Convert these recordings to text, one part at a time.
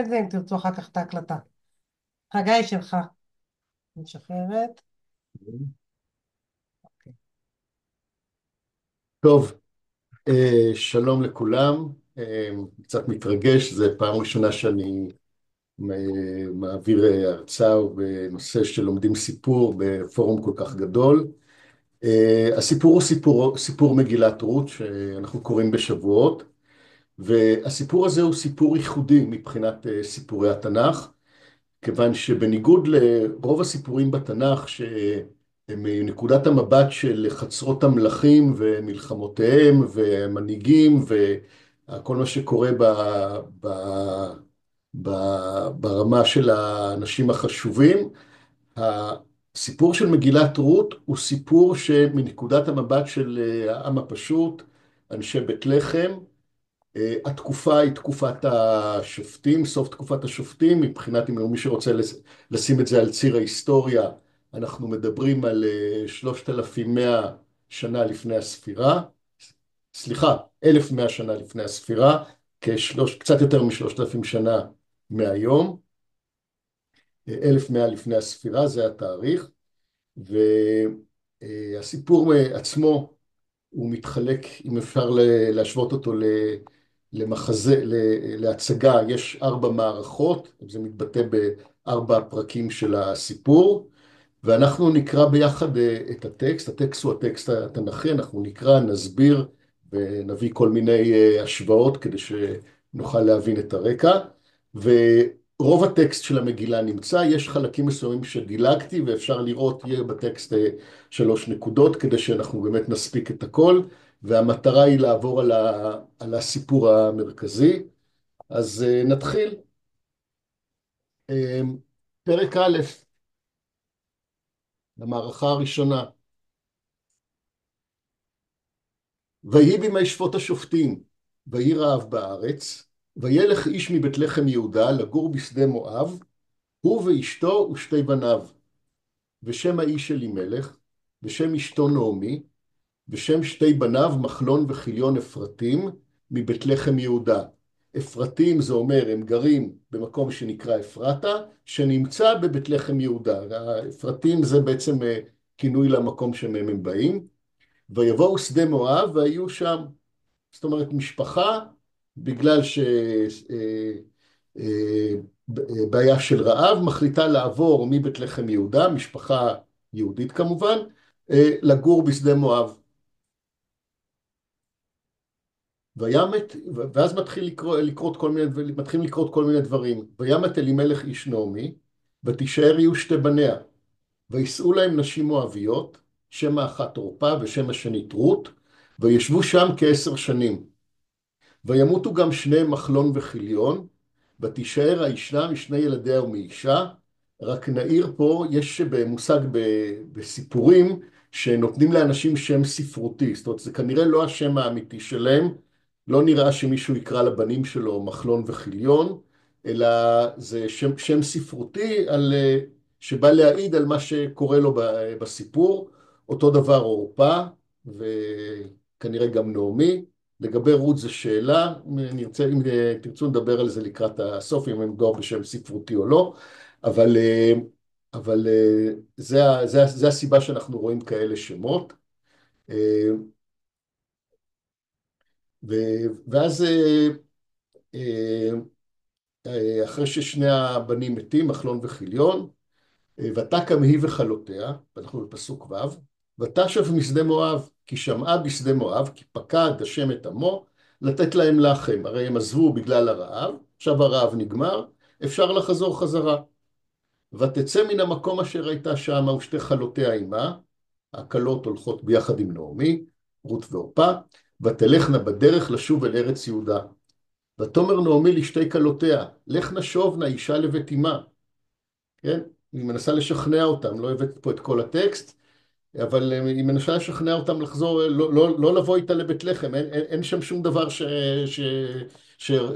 את זה אם תרצו אחר כך את ההקלטה. חגי שלך. משחררת. טוב, שלום לכולם. קצת מתרגש, זו פעם ראשונה שאני מעביר הרצאה בנושא שלומדים סיפור בפורום כל כך גדול. הסיפור הוא סיפור מגילת רות שאנחנו קוראים בשבועות, והסיפור הזה הוא סיפור ייחודי מבחינת סיפורי התנ"ך. כיוון שבניגוד לרוב הסיפורים בתנ"ך שהם מנקודת המבט של חצרות המלכים ומלחמותיהם ומנהיגים וכל מה שקורה ב, ב, ברמה של האנשים החשובים, הסיפור של מגילת רות הוא סיפור שמנקודת המבט של העם הפשוט, אנשי בית לחם. התקופה היא תקופת השופטים, סוף תקופת השופטים, מבחינת אם מי שרוצה לשים את זה על ציר ההיסטוריה, אנחנו מדברים על 3,100 שנה לפני הספירה, סליחה, 1,100 שנה לפני הספירה, קצת יותר מ3,000 שנה מהיום, 1,100 לפני הספירה, זה התאריך, והסיפור עצמו הוא מתחלק, אם אפשר להשוות אותו למחזה, להצגה, יש 4 מערכות, זה מתבטא ב4 פרקים של הסיפור, ואנחנו נקרא ביחד את הטקסט. הטקסט הוא הטקסט התנ"כי, אנחנו נקרא, נסביר ונביא כל מיני השוואות כדי שנוכל להבין את הרקע, ורוב הטקסט של המגילה נמצא, יש חלקים מסוימים שדילגתי ואפשר לראות, יהיה בטקסט 3 נקודות כדי שאנחנו באמת נספיק את הכל, והמטרה היא לעבור על הסיפור המרכזי. אז נתחיל. פרק א', המערכה הראשונה. ויהי בימי שפוט השופטים, ויהי רעב בארץ, וילך איש מבית לחם יהודה לגור בשדה מואב, הוא ואשתו ושתי בניו, ושם האיש אלימלך, ושם אשתו נעמי, ושם שתי בניו מחלון וכיליון אפרתים מבית לחם יהודה. אפרתים זה אומר הם גרים במקום שנקרא אפרתה, שנמצא בבית לחם יהודה. האפרתים זה בעצם כינוי למקום שמהם הם באים. ויבואו שדה מואב והיו שם, זאת אומרת משפחה, בגלל בעיה של רעב, מחליטה לעבור מבית לחם יהודה, משפחה יהודית כמובן, לגור בשדה מואב. וימת, ואז מתחילים לקרות כל מיני דברים. וימת אלימלך איש נעמי, ותישאר יהיו שתי בניה. וישאו להם נשים מואביות, שם האחת עורפה ושם השנית רות, וישבו שם כ10 שנים. וימותו גם שניהם מחלון וכיליון, ותישאר האישה משני ילדיה ומאישה. רק נעיר פה, יש במושג בסיפורים שנותנים לאנשים שם ספרותי, זאת אומרת זה כנראה לא השם האמיתי שלהם, לא נראה שמישהו יקרא לבנים שלו מחלון וכיליון, אלא זה שם ספרותי שבא להעיד על מה שקורה לו בסיפור. אותו דבר עורפה וכנראה גם נעמי. לגבי רות זה שאלה, אם תרצו נדבר על זה לקראת הסוף, אם הם מדובר בשם ספרותי או לא, אבל זה הסיבה שאנחנו רואים כאלה שמות. ואז אחרי ששני הבנים מתים, מחלון וכיליון, ותקם היא וכלותיה, ואנחנו בפסוק ו', ותשב משדה מואב, כי שמעה בשדה מואב, כי פקד השם את עמו, לתת להם לחם. הרי הם עזבו בגלל הרעב, עכשיו הרעב נגמר, אפשר לחזור חזרה. ותצא מן המקום אשר הייתה שמה ושתי חלותיה עמה, הכלות הולכות ביחד עם נעמי, רות ועורפה, ותלכנה בדרך לשוב אל ארץ יהודה. ותאמר נעמי לשתי כלותיה, לכנה שובנה אישה לבית אמה. כן? היא מנסה לשכנע אותם, לא הבאת פה את כל הטקסט, אבל היא מנסה לשכנע אותם לחזור, לא לבוא איתה לבית לחם, אין שם שום דבר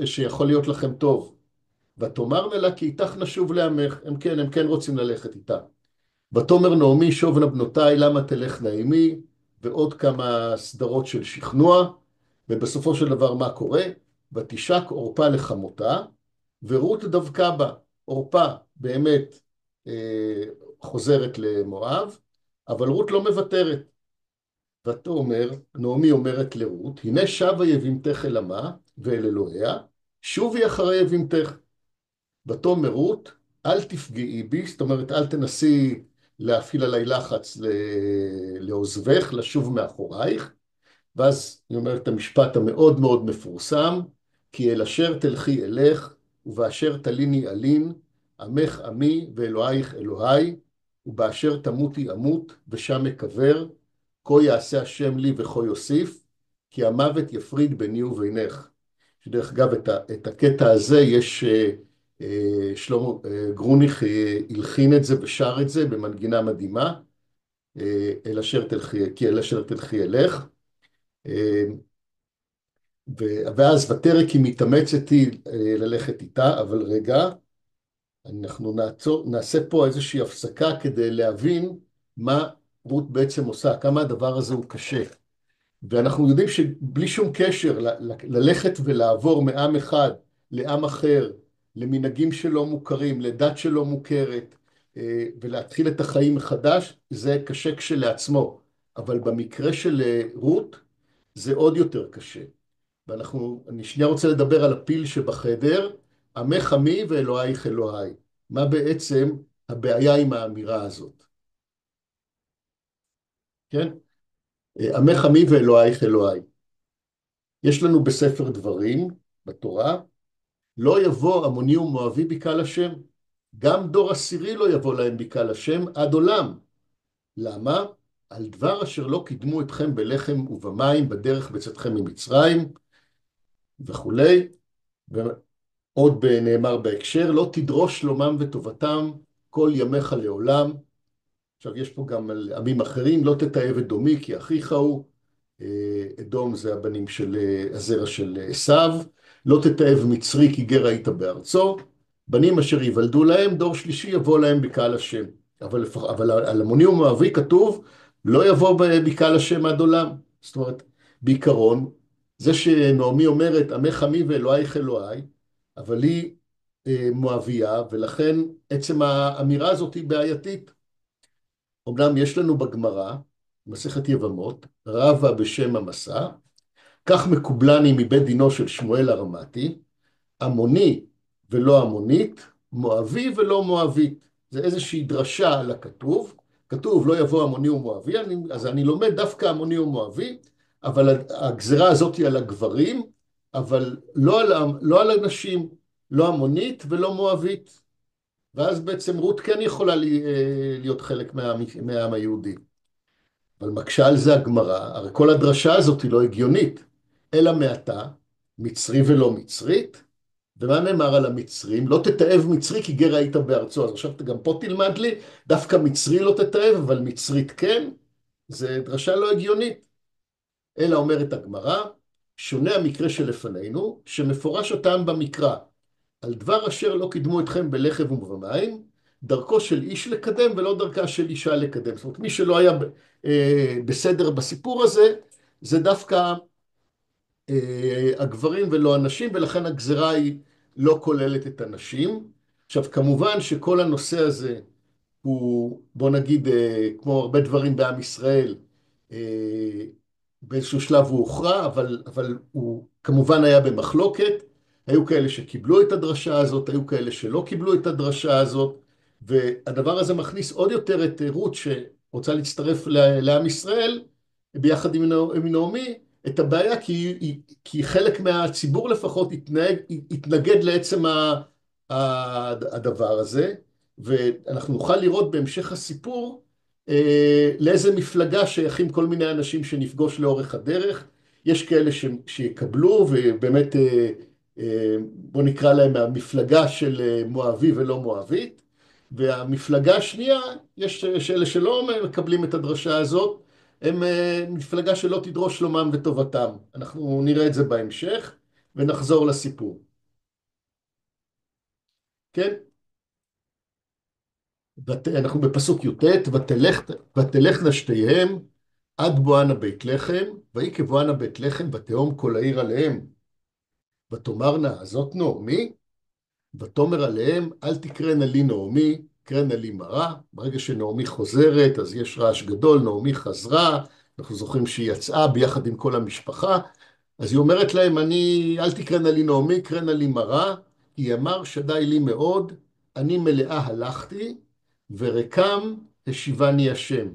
שיכול להיות לכם טוב. ותאמרנה לה כי איתך נשוב לעמך, הם כן רוצים ללכת איתה. ותאמר נעמי שובנה בנותיי למה תלכנה עמי, ועוד כמה סדרות של שכנוע, ובסופו של דבר מה קורה? ותשק עורפה לחמותה, ורות דבקה בה. עורפה באמת אה, חוזרת למואב, אבל רות לא מוותרת. ותאמר, נעמי אומרת לרות, הנה שבה יבימתך אל עמה ואל אלוהיה, שובי אחרי יבימתך. ותאמר רות, אל תפגעי בי, זאת אומרת, אל תנסי להפעיל עליי לחץ לעוזבך, לשוב מאחורייך. ואז היא אומרת את המשפט המאוד מאוד מפורסם, כי אל אשר תלכי אלך, ובאשר תליני אלין, עמך עמי ואלוהיך אלוהי, ובאשר תמותי אמות, ושם אקבר, כה יעשה השם לי וכה יוסיף, כי המוות יפריד ביני ובינך. שדרך אגב, את הקטע הזה יש שלמה גרוניך הלחין את זה ושר את זה במנגינה מדהימה, אל אשר תלכי, כי אל אשר תלכי אלך. ואז ותרא כי מתאמצת היא ללכת איתה, אבל רגע, אנחנו נעשה פה איזושהי הפסקה כדי להבין מה רות בעצם עושה, כמה הדבר הזה הוא קשה. ואנחנו יודעים שבלי שום קשר ללכת ולעבור מעם אחד לעם אחר, למנהגים שלא מוכרים, לדת שלא מוכרת, ולהתחיל את החיים מחדש, זה קשה כשלעצמו. אבל במקרה של רות, זה עוד יותר קשה. אני שנייה רוצה לדבר על הפיל שבחדר, עמך עמי ואלוהיך אלוהי. מה בעצם הבעיה עם האמירה הזאת? כן? עמך עמי ואלוהיך אלוהי. יש לנו בספר דברים, בתורה, לא יבוא עמוני ומואבי בקהל השם. גם דור עשירי לא יבוא להם בקהל השם עד עולם. למה? על דבר אשר לא קידמו אתכם בלחם ובמים בדרך בצאתכם ממצרים וכולי. עוד נאמר בהקשר, לא תדרוש שלומם וטובתם כל ימיך לעולם. עכשיו יש פה גם על עמים אחרים, לא תתעב אדומי כי אחיך הוא. אדום זה הבנים של הזרע של עשיו. לא תתעב מצרי כי גר היית בארצו. בנים אשר ייוולדו להם, דור שלישי יבוא להם בקהל השם. אבל על עמוני ומואבי כתוב, לא יבוא בקהל השם עד עולם. זאת אומרת, בעיקרון, זה שנעמי אומרת, עמך עמי ואלוהיך אלוהי, אבל היא מואביה, ולכן עצם האמירה הזאת היא בעייתית. אומנם יש לנו בגמרא, מסכת יבמות, רבה בשם המסע, כך מקובלני מבית דינו של שמואל הרמתי, עמוני ולא עמונית, מואבי ולא מואבית. זה איזושהי דרשה על הכתוב, כתוב לא יבוא עמוני ומואבי, אז אני לומד דווקא עמוני ומואבי, אבל הגזרה הזאת היא על הגברים, אבל לא על הנשים, לא עמונית ולא מואבית. ואז בעצם רות כן יכולה להיות חלק מהעם היהודי. אבל מקשה על זה הגמרא, הרי כל הדרשה הזאת היא לא הגיונית, אלא מעתה, מצרי ולא מצרית, ומה נאמר על המצרים? לא תתעב מצרי כי גר היית בארצו. אז עכשיו גם פה תלמד לי, דווקא מצרי לא תתעב, אבל מצרית כן, זה דרשה לא הגיונית. אלא אומרת הגמרא, שונה המקרה שלפנינו, שמפורש הטעם במקרא, על דבר אשר לא קידמו אתכם בלחם ובמים, דרכו של איש לקדם ולא דרכה של אישה לקדם. זאת אומרת, מי שלא היה בסדר בסיפור הזה, זה דווקא הגברים ולא הנשים, ולכן הגזרה היא לא כוללת את הנשים. עכשיו, כמובן שכל הנושא הזה הוא, בוא נגיד, כמו הרבה דברים בעם ישראל, אה, באיזשהו שלב הוא הוכרע, אבל הוא כמובן היה במחלוקת. היו כאלה שקיבלו את הדרשה הזאת, היו כאלה שלא קיבלו את הדרשה הזאת, והדבר הזה מכניס עוד יותר את רות שרוצה להצטרף לעם ישראל, ביחד עם נעמי, את הבעיה, כי חלק מהציבור לפחות התנגד לעצם הדבר הזה, ואנחנו נוכל לראות בהמשך הסיפור לאיזה מפלגה שייכים כל מיני אנשים שנפגוש לאורך הדרך. יש כאלה שיקבלו, ובאמת בוא נקרא להם המפלגה של מואבי ולא מואבית, והמפלגה השנייה, יש אלה שלא מקבלים את הדרשה הזאת, הם מפלגה שלא תדרוש שלומם וטובתם. אנחנו נראה את זה בהמשך ונחזור לסיפור. כן? אנחנו בפסוק י"ט, ותלכנה שתיהם עד בואנה בית לחם, ויהי כבואנה בית לחם ותהום כל העיר עליהם. ותאמרנה, הזאת נעמי? ותאמר עליהם, אל תקראנה לי נעמי, קראנה לי מרה. ברגע שנעמי חוזרת, אז יש רעש גדול, נעמי חזרה, אנחנו זוכרים שהיא יצאה ביחד עם כל המשפחה, אז היא אומרת להם, אל תקראנה לי נעמי, קראנה לי מרה, כי אמר שדי לי מאוד, אני מלאה הלכתי, ורקם השיבני השם.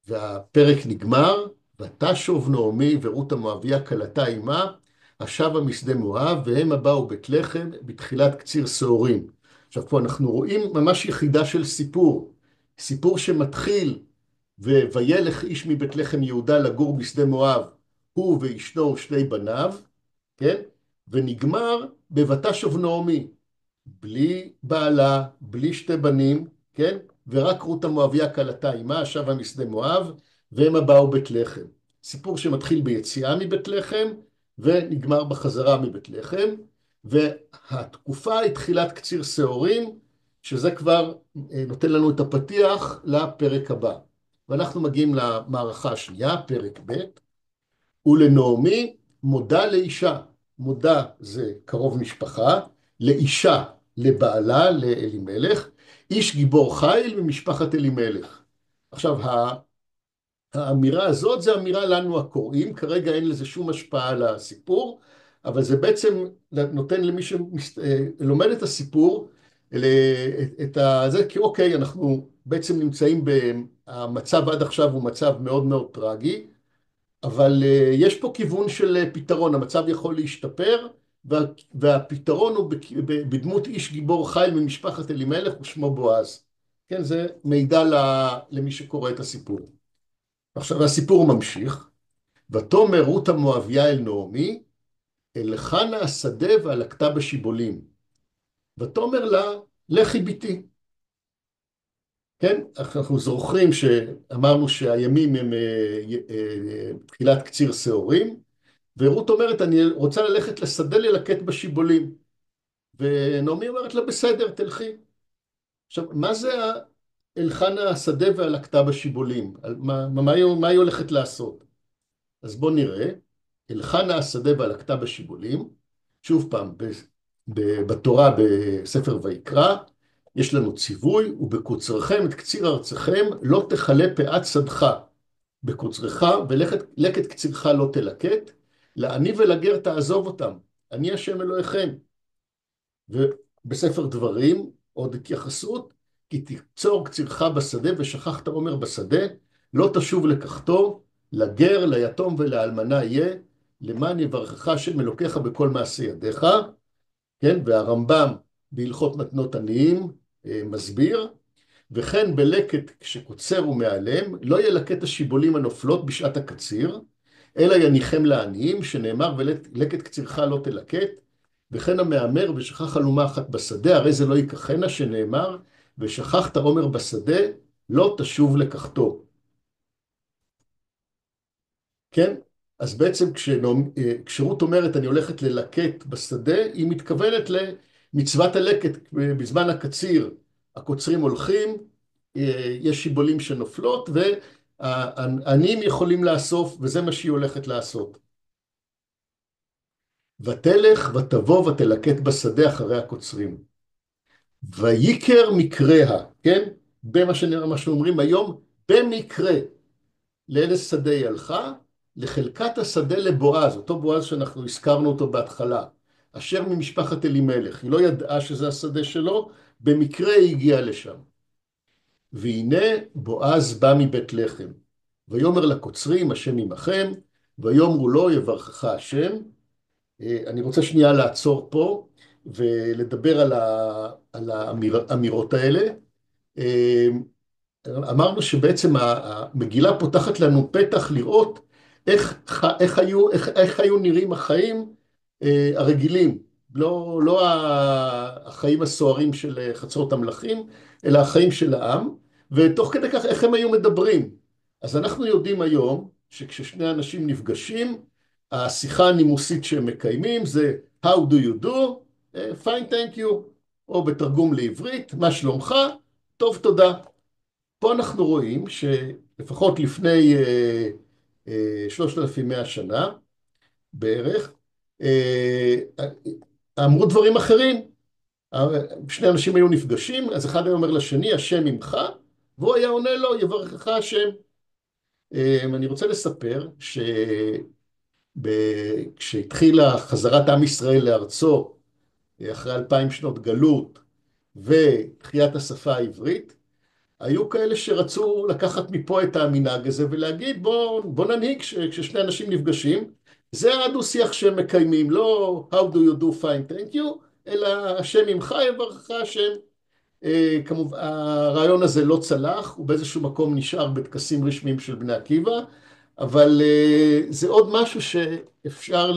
והפרק נגמר, ותשוב נעמי ורות המואביה כלתה עמה, השבה משדה מואב, והמה באו בית לחם בתחילת קציר שעורים. עכשיו פה אנחנו רואים ממש יחידה של סיפור, סיפור שמתחיל, וילך איש מבית לחם יהודה לגור בשדה מואב, הוא ואשתו ושני בניו, כן? ונגמר בותשוב נעמי, בלי בעלה, בלי שתי בנים, כן? ורק רות המואביה כלתה עמה, שבה משדה מואב, והמה באו בית לחם. סיפור שמתחיל ביציאה מבית לחם, ונגמר בחזרה מבית לחם, והתקופה היא תחילת קציר שעורים, שזה כבר נותן לנו את הפתיח לפרק הבא. ואנחנו מגיעים למערכה השנייה, פרק ב', ולנעמי מודה לאישה. מודה זה קרוב משפחה, לאישה, לבעלה, לאלימלך, איש גיבור חיל ממשפחת אלימלך. עכשיו, האמירה הזאת זה אמירה לנו הקוראים, כרגע אין לזה שום השפעה על הסיפור, אבל זה בעצם נותן למי שלומד את הסיפור, זה כי אוקיי, אנחנו בעצם נמצאים במצב עד עכשיו הוא מצב מאוד מאוד טרגי, אבל יש פה כיוון של פתרון, המצב יכול להשתפר, והפתרון הוא בדמות איש גיבור חיל ממשפחת אלימלך ושמו בועז. כן, זה מידע למי שקורא את הסיפור. עכשיו הסיפור ממשיך, ותאמר רות המואביה אל נעמי, אלכה נא השדה והלקתה בשיבולים. ותאמר לה, לכי ביתי. כן, אנחנו זוכרים שאמרנו שהימים הם תחילת קציר שעורים, ורות אומרת, אני רוצה ללכת לשדה ללקט בשיבולים. ונעמי אומרת לה, בסדר, תלכי. עכשיו, מה זה אלכה נא השדה והלקתה בשיבולים? מה היא הולכת לעשות? אז בואו נראה, אלכה נא השדה והלקתה בשיבולים, שוב פעם, בתורה בספר ויקרא, יש לנו ציווי, ובקוצרכם את קציר ארצכם לא תכלה פאת שדך, בקוצרך ולקט קצירך לא תלקט, לעני ולגר תעזוב אותם, אני השם אלוהיכם. ובספר דברים, עוד התייחסות, כי תקצור קצירך בשדה ושכחת עומר בשדה, לא תשוב לקחתו, לגר, ליתום ולאלמנה יהיה, למען יברכך השם אלוקיך בכל מעשה ידיך, כן? והרמב"ם בהלכות מתנות עניים מסביר, וכן בלקט כשקוצר הוא מעלם, לא ילקט השיבולים הנופלות בשעת הקציר, אלא יניחם לעניים, שנאמר ולקט קצירך לא תלקט, וכן המאמר ושכח אלומה אחת בשדה, הרי זה לא ייקחנה, שנאמר ושכחת עומר בשדה, לא תשוב לקחתו. כן? אז בעצם כשרות אומרת אני הולכת ללקט בשדה, היא מתכוונת למצוות הלקט בזמן הקציר, הקוצרים הולכים, יש שיבולים שנופלות, והעניים יכולים לאסוף, וזה מה שהיא הולכת לעשות. ותלך ותבוא ותלקט בשדה אחרי הקוצרים. ויקר מקריה, כן? במה שאומרים היום, במקרה. לאיזה שדה היא הלכה? לחלקת השדה לבועז, אותו בועז שאנחנו הזכרנו אותו בהתחלה, אשר ממשפחת אלימלך. היא לא ידעה שזה השדה שלו, במקרה היא הגיעה לשם. והנה בועז בא מבית לחם, ויאמר לקוצרים, השם עמכם, ויאמרו לו, יברכך השם. אני רוצה שנייה לעצור פה, ולדבר על האמירות האלה. אמרנו שבעצם המגילה פותחת לנו פתח לראות איך היו נראים החיים הרגילים, לא החיים הסוערים של חצרות המלכים, אלא החיים של העם, ותוך כדי כך איך הם היו מדברים. אז אנחנו יודעים היום שכששני אנשים נפגשים, השיחה הנימוסית שהם מקיימים זה How do you do? Fine, thank you. או בתרגום לעברית, מה שלומך? טוב, תודה. פה אנחנו רואים שלפחות לפני 3,100 שנה בערך, אמרו דברים אחרים. שני אנשים היו נפגשים, אז אחד היה אומר לשני, השם עמך, והוא היה עונה לו, יברכך השם. אני רוצה לספר כשהתחילה חזרת עם ישראל לארצו, אחרי 2000 שנות גלות ותחיית השפה העברית, היו כאלה שרצו לקחת מפה את המנהג הזה ולהגיד בוא ננהיג כששני אנשים נפגשים, זה הדו-שיח שהם מקיימים, לא How do you do fine thank you, אלא השם עמך יברכך השם. כמובן הרעיון הזה לא צלח, הוא באיזשהו מקום נשאר בטקסים רשמיים של בני עקיבא, אבל זה עוד משהו שאפשר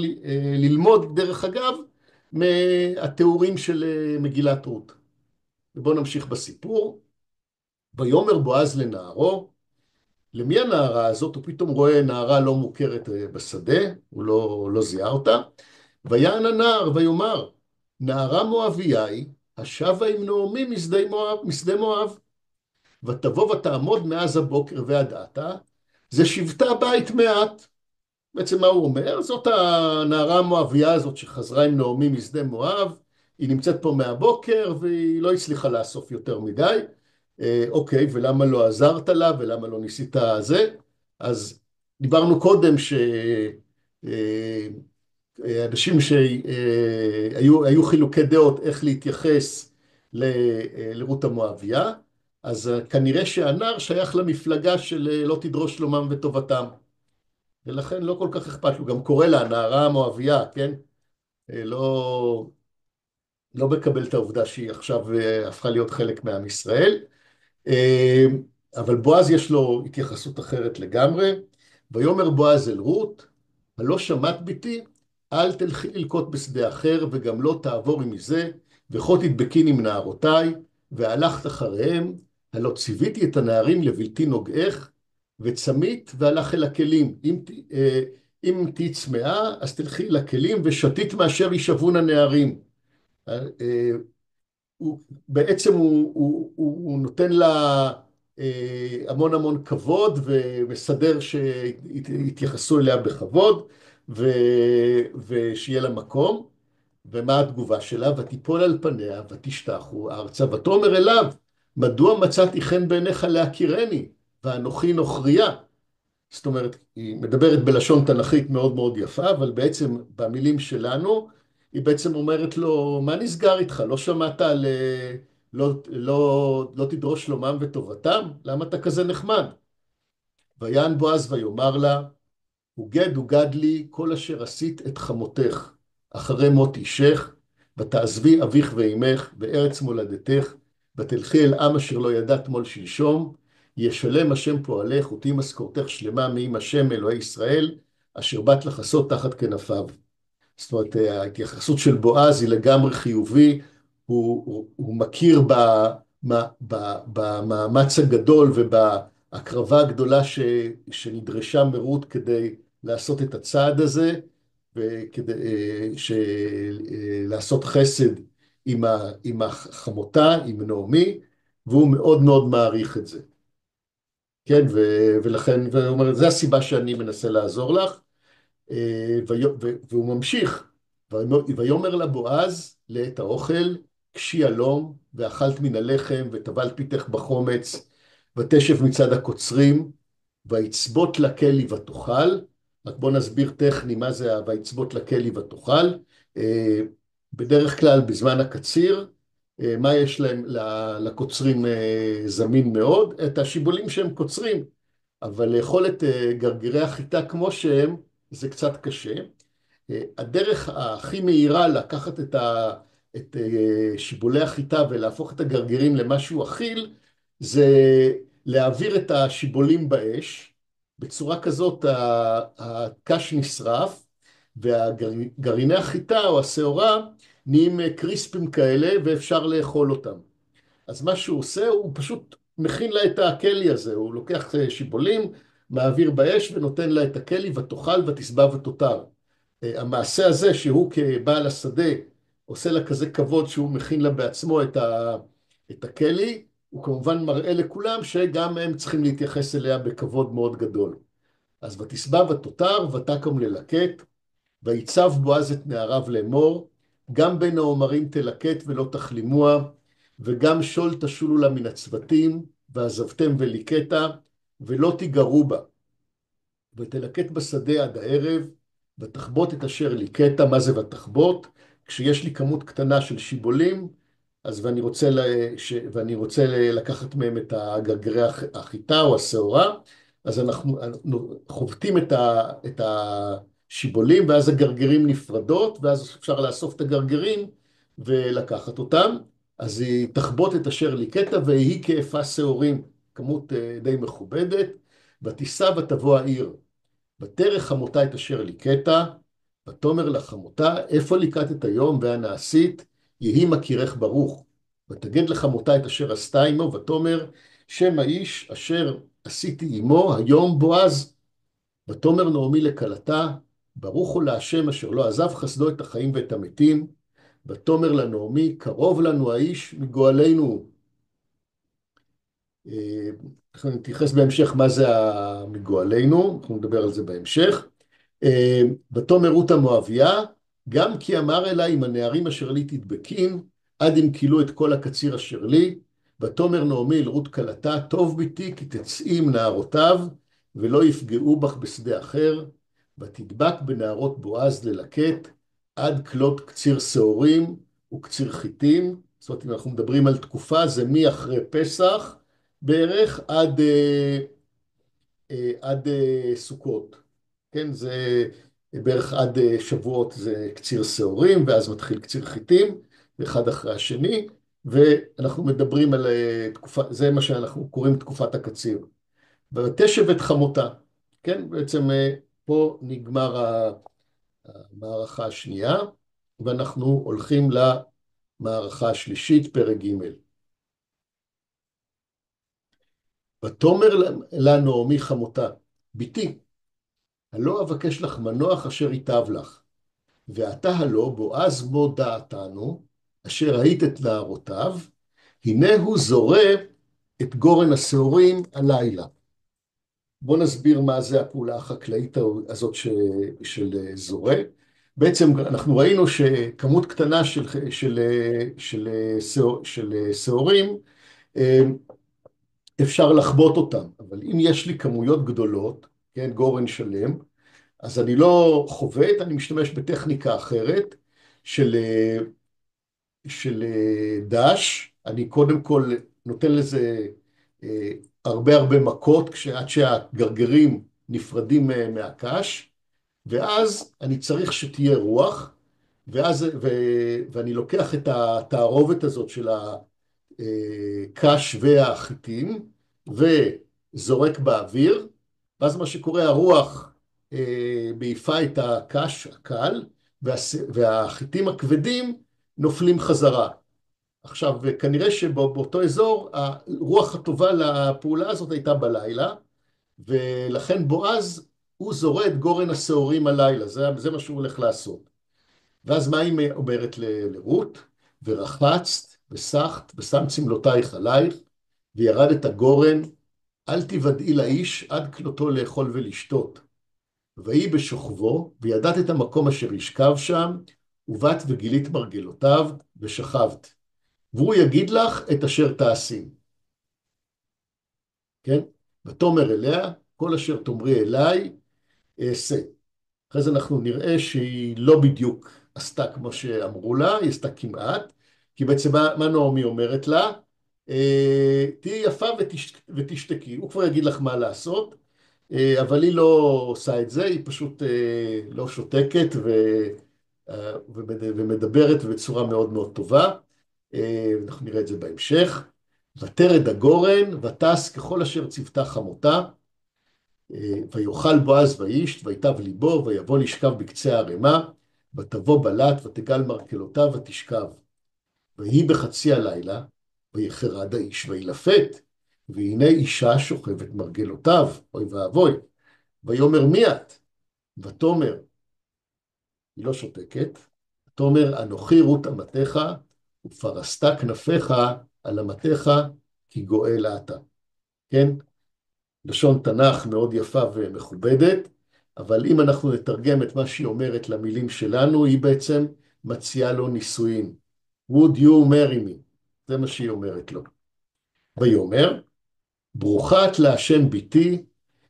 ללמוד דרך אגב מהתיאורים של מגילת רות. ובואו נמשיך בסיפור. ויאמר בועז לנערו, למי הנערה הזאת? הוא פתאום רואה נערה לא מוכרת בשדה, הוא לא זיהה אותה. ויען הנער ויאמר, נערה מואביה היא, השבה עם נעמי משדה מואב. ותבוא ותעמוד מאז הבוקר ועד עתה, זה שבתה בית מעט. בעצם מה הוא אומר? זאת הנערה המואביה הזאת שחזרה עם נעמי משדה מואב, היא נמצאת פה מהבוקר והיא לא הצליחה לאסוף יותר מדי. אוקיי, ולמה לא עזרת לה ולמה לא ניסית זה? אז דיברנו קודם שאנשים שהיו חילוקי דעות איך להתייחס לרות המואביה, אז כנראה שהנער שייך למפלגה של לא תדרוש שלומם וטובתם. ולכן לא כל כך אכפת לו, גם קורא לה נערה המואביה, כן? לא, לא מקבל את העובדה שהיא עכשיו הפכה להיות חלק מעם ישראל. אבל בועז יש לו התייחסות אחרת לגמרי. ויאמר בועז אל רות, הלא שמעת ביתי, אל תלכי ללקוט בשדה אחר, וגם לא תעבורי מזה, וכה תדבקין עם נערותיי, והלכת אחריהם, הלא ציוויתי את הנערים לבלתי נוגעך, וצמית והלך אל הכלים. אם תהי צמאה, אז תלכי לכלים, ושתית מאשר יישבון הנערים. בעצם הוא נותן לה המון המון כבוד ומסדר שיתייחסו אליה בכבוד ושיהיה לה מקום. ומה התגובה שלה? ותיפול על פניה ותשתחו ארצה ותאמר אליו, מדוע מצאתי חן בעיניך להכירני ואנוכי נוכריה? זאת אומרת, היא מדברת בלשון תנכית מאוד מאוד יפה, אבל בעצם במילים שלנו, היא בעצם אומרת לו, מה נסגר איתך? לא שמעת על לא תדרוש שלומם וטובתם? למה אתה כזה נחמד? ויען בועז ויאמר לה, הוגד לי כל אשר עשית את חמותך, אחרי מות אישך, ותעזבי אביך ואימך בארץ מולדתך, ותלכי אל עם אשר לא ידעת מול שלשום, ישלם השם פועלך ותהי משכורתך שלמה מעם השם אלוהי ישראל, אשר באת לחסות תחת כנפיו. זאת אומרת, ההתייחסות של בועז היא לגמרי חיובי, הוא מכיר במאמץ הגדול ובהקרבה הגדולה שנדרשה מרות כדי לעשות את הצעד הזה, וכדי לעשות חסד עם החמותה, עם נעמי, והוא מאוד מאוד מעריך את זה. כן, ולכן, והוא אומר, זה הסיבה שאני מנסה לעזור לך. והוא ממשיך, ויאמר לה בועז לעת האוכל, קשי אלום, ואכלת מן הלחם, וטבלת פיתך בחומץ, ותשב מצד הקוצרים, ויצבות לכלי ותאכל. רק בוא נסביר טכני מה זה ויצבות לכלי ותאכל. בדרך כלל בזמן הקציר, מה יש להם לקוצרים זמין מאוד? את השיבולים שהם קוצרים, אבל לאכול את גרגירי החיטה כמו שהם, זה קצת קשה. הדרך הכי מהירה לקחת את שיבולי החיטה ולהפוך את הגרגירים למשהו אכיל, זה להעביר את השיבולים באש, בצורה כזאת הקש נשרף, והגרעיני החיטה או השעורה נהיים קריספים כאלה ואפשר לאכול אותם. אז מה שהוא עושה, הוא פשוט מכין לה את הכלי הזה, הוא לוקח שיבולים, מעביר באש ונותן לה את הכלי ותאכל ותשבע ותותר. המעשה הזה שהוא כבעל השדה עושה לה כזה כבוד שהוא מכין לה בעצמו את הכלי, הוא כמובן מראה לכולם שגם הם צריכים להתייחס אליה בכבוד מאוד גדול. אז ותשבע ותותר ותקום ללקט, ויצב בועז את נעריו לאמור, גם בין העומרים תלקט ולא תכלימוה, וגם שול תשולו לה מן הצוותים, ועזבתם וליקטה, ולא תיגרו בה. ותלקט בשדה עד הערב, ותחבוט את אשר ליקטה. מה זה ותחבוט? כשיש לי כמות קטנה של שיבולים, אז ואני רוצה לקחת מהם את הגרגרי החיטה או השעורה, אז אנחנו חובטים את השיבולים, ואז הגרגרים נפרדות, ואז אפשר לאסוף את הגרגרים ולקחת אותם. אז היא תחבוט את אשר ליקטה, והיא כאפה שעורים, כמות די מכובדת, ותיסע ותבוא העיר. ותרא חמותה את אשר ליקטה, ותאמר לחמותה, איפה ליקטת היום ואנה עשית? יהי מכירך ברוך. ותגד לחמותה את אשר עשתה עמו, ותאמר, שם האיש אשר עשיתי עמו היום בועז. ותאמר נעמי לכלתה, ברוך הוא להשם אשר לא עזב חסדו את החיים ואת המתים. ותאמר לנעמי, קרוב לנו האיש מגואלנו. אנחנו נתייחס בהמשך מה זה המגואלנו, אנחנו נדבר על זה בהמשך. ותאמר רות המואביה, גם כי אמר אליי עם הנערים אשר לי תדבקין, עד אם כילו את כל הקציר אשר לי. ותאמר נעמי אל רות כלתה, טוב ביתי כי תצאי עם נערותיו, ולא יפגעו בך בשדה אחר. ותדבק בנערות בועז ללקט, עד כלות קציר שעורים וקציר חיטים. זאת אומרת, אם אנחנו מדברים על תקופה, זה מאחרי פסח בערך עד סוכות. כן, זה בערך עד שבועות זה קציר שעורים, ואז מתחיל קציר חיטים, אחד אחרי השני, ואנחנו מדברים על תקופה, זה מה שאנחנו קוראים תקופת הקציר. ותשב את חמותה, כן, בעצם פה נגמר המערכה השנייה, ואנחנו הולכים למערכה השלישית, פרק ג'. ותאמר לה נעמי חמותה, ביתי, הלא אבקש לך מנוח אשר ייטב לך, ועתה הלא בועז בו דעתנו, אשר היית את נערותיו, הנה הוא זורע את גורן השעורים הלילה. בואו נסביר מה זה הפעולה החקלאית הזאת של זורע. בעצם אנחנו ראינו שכמות קטנה של שעורים, אפשר לחבוט אותם, אבל אם יש לי כמויות גדולות, כן, גורן שלם, אז אני לא חובט, אני משתמש בטכניקה אחרת של דש. אני קודם כל נותן לזה הרבה מכות, עד שהגרגרים נפרדים מהקש, ואז אני צריך שתהיה רוח, ואני לוקח את התערובת הזאת של הקש והחיטים, וזורק באוויר, ואז מה שקורה, הרוח מעיפה את הקש הקל, והחיטים הכבדים נופלים חזרה. עכשיו, כנראה שבאותו אזור, הרוח הטובה לפעולה הזאת הייתה בלילה, ולכן בועז, הוא זורע את גורן השעורים הלילה, זה מה שהוא הולך לעשות. ואז מה היא אומרת לרות? ורחצת וסחת ושם צמלותייך עלייך, וירד את הגורן, אל תוודאי לאיש עד כלותו לאכול ולשתות. ויהי בשוכבו, וידעת את המקום אשר ישכב שם, ובאת וגילית מרגלותיו, ושכבת. והוא יגיד לך את אשר תעשי. כן? ותאמר אליה, כל אשר תאמרי אליי, אעשה. אחרי זה אנחנו נראה שהיא לא בדיוק עשתה כמו שאמרו לה, היא עשתה כמעט, כי בעצם מה נעמי אומרת לה? תהי יפה ותשתקי, הוא כבר יגיד לך מה לעשות, אבל היא לא עושה את זה, היא פשוט לא שותקת ומדברת בצורה מאוד מאוד טובה. אנחנו נראה את זה בהמשך. ותרד הגורן ותעש ככל אשר ציוותה חמותה, ויאכל בועז וישת, ויטב ליבו, ויבוא לשכב בקצה הערימה, ותבוא בלט, ותגל מרכלותיו, ותשכב. ויהי בחצי הלילה, ויחרד האיש וילפת, והנה אישה שוכבת מרגלותיו, אוי ואבוי. ויאמר מי את? ותאמר, היא לא שותקת, ותאמר אנוכי רות אמתך, ופרסת כנפיך על אמתך, כי גואל אתה. כן? לשון תנ"ך מאוד יפה ומכובדת, אבל אם אנחנו נתרגם את מה שהיא אומרת למילים שלנו, היא בעצם מציעה לו נישואין. Would you marry me? זה מה שהיא אומרת לו. ויאמר, ברוכה את להשם ביתי,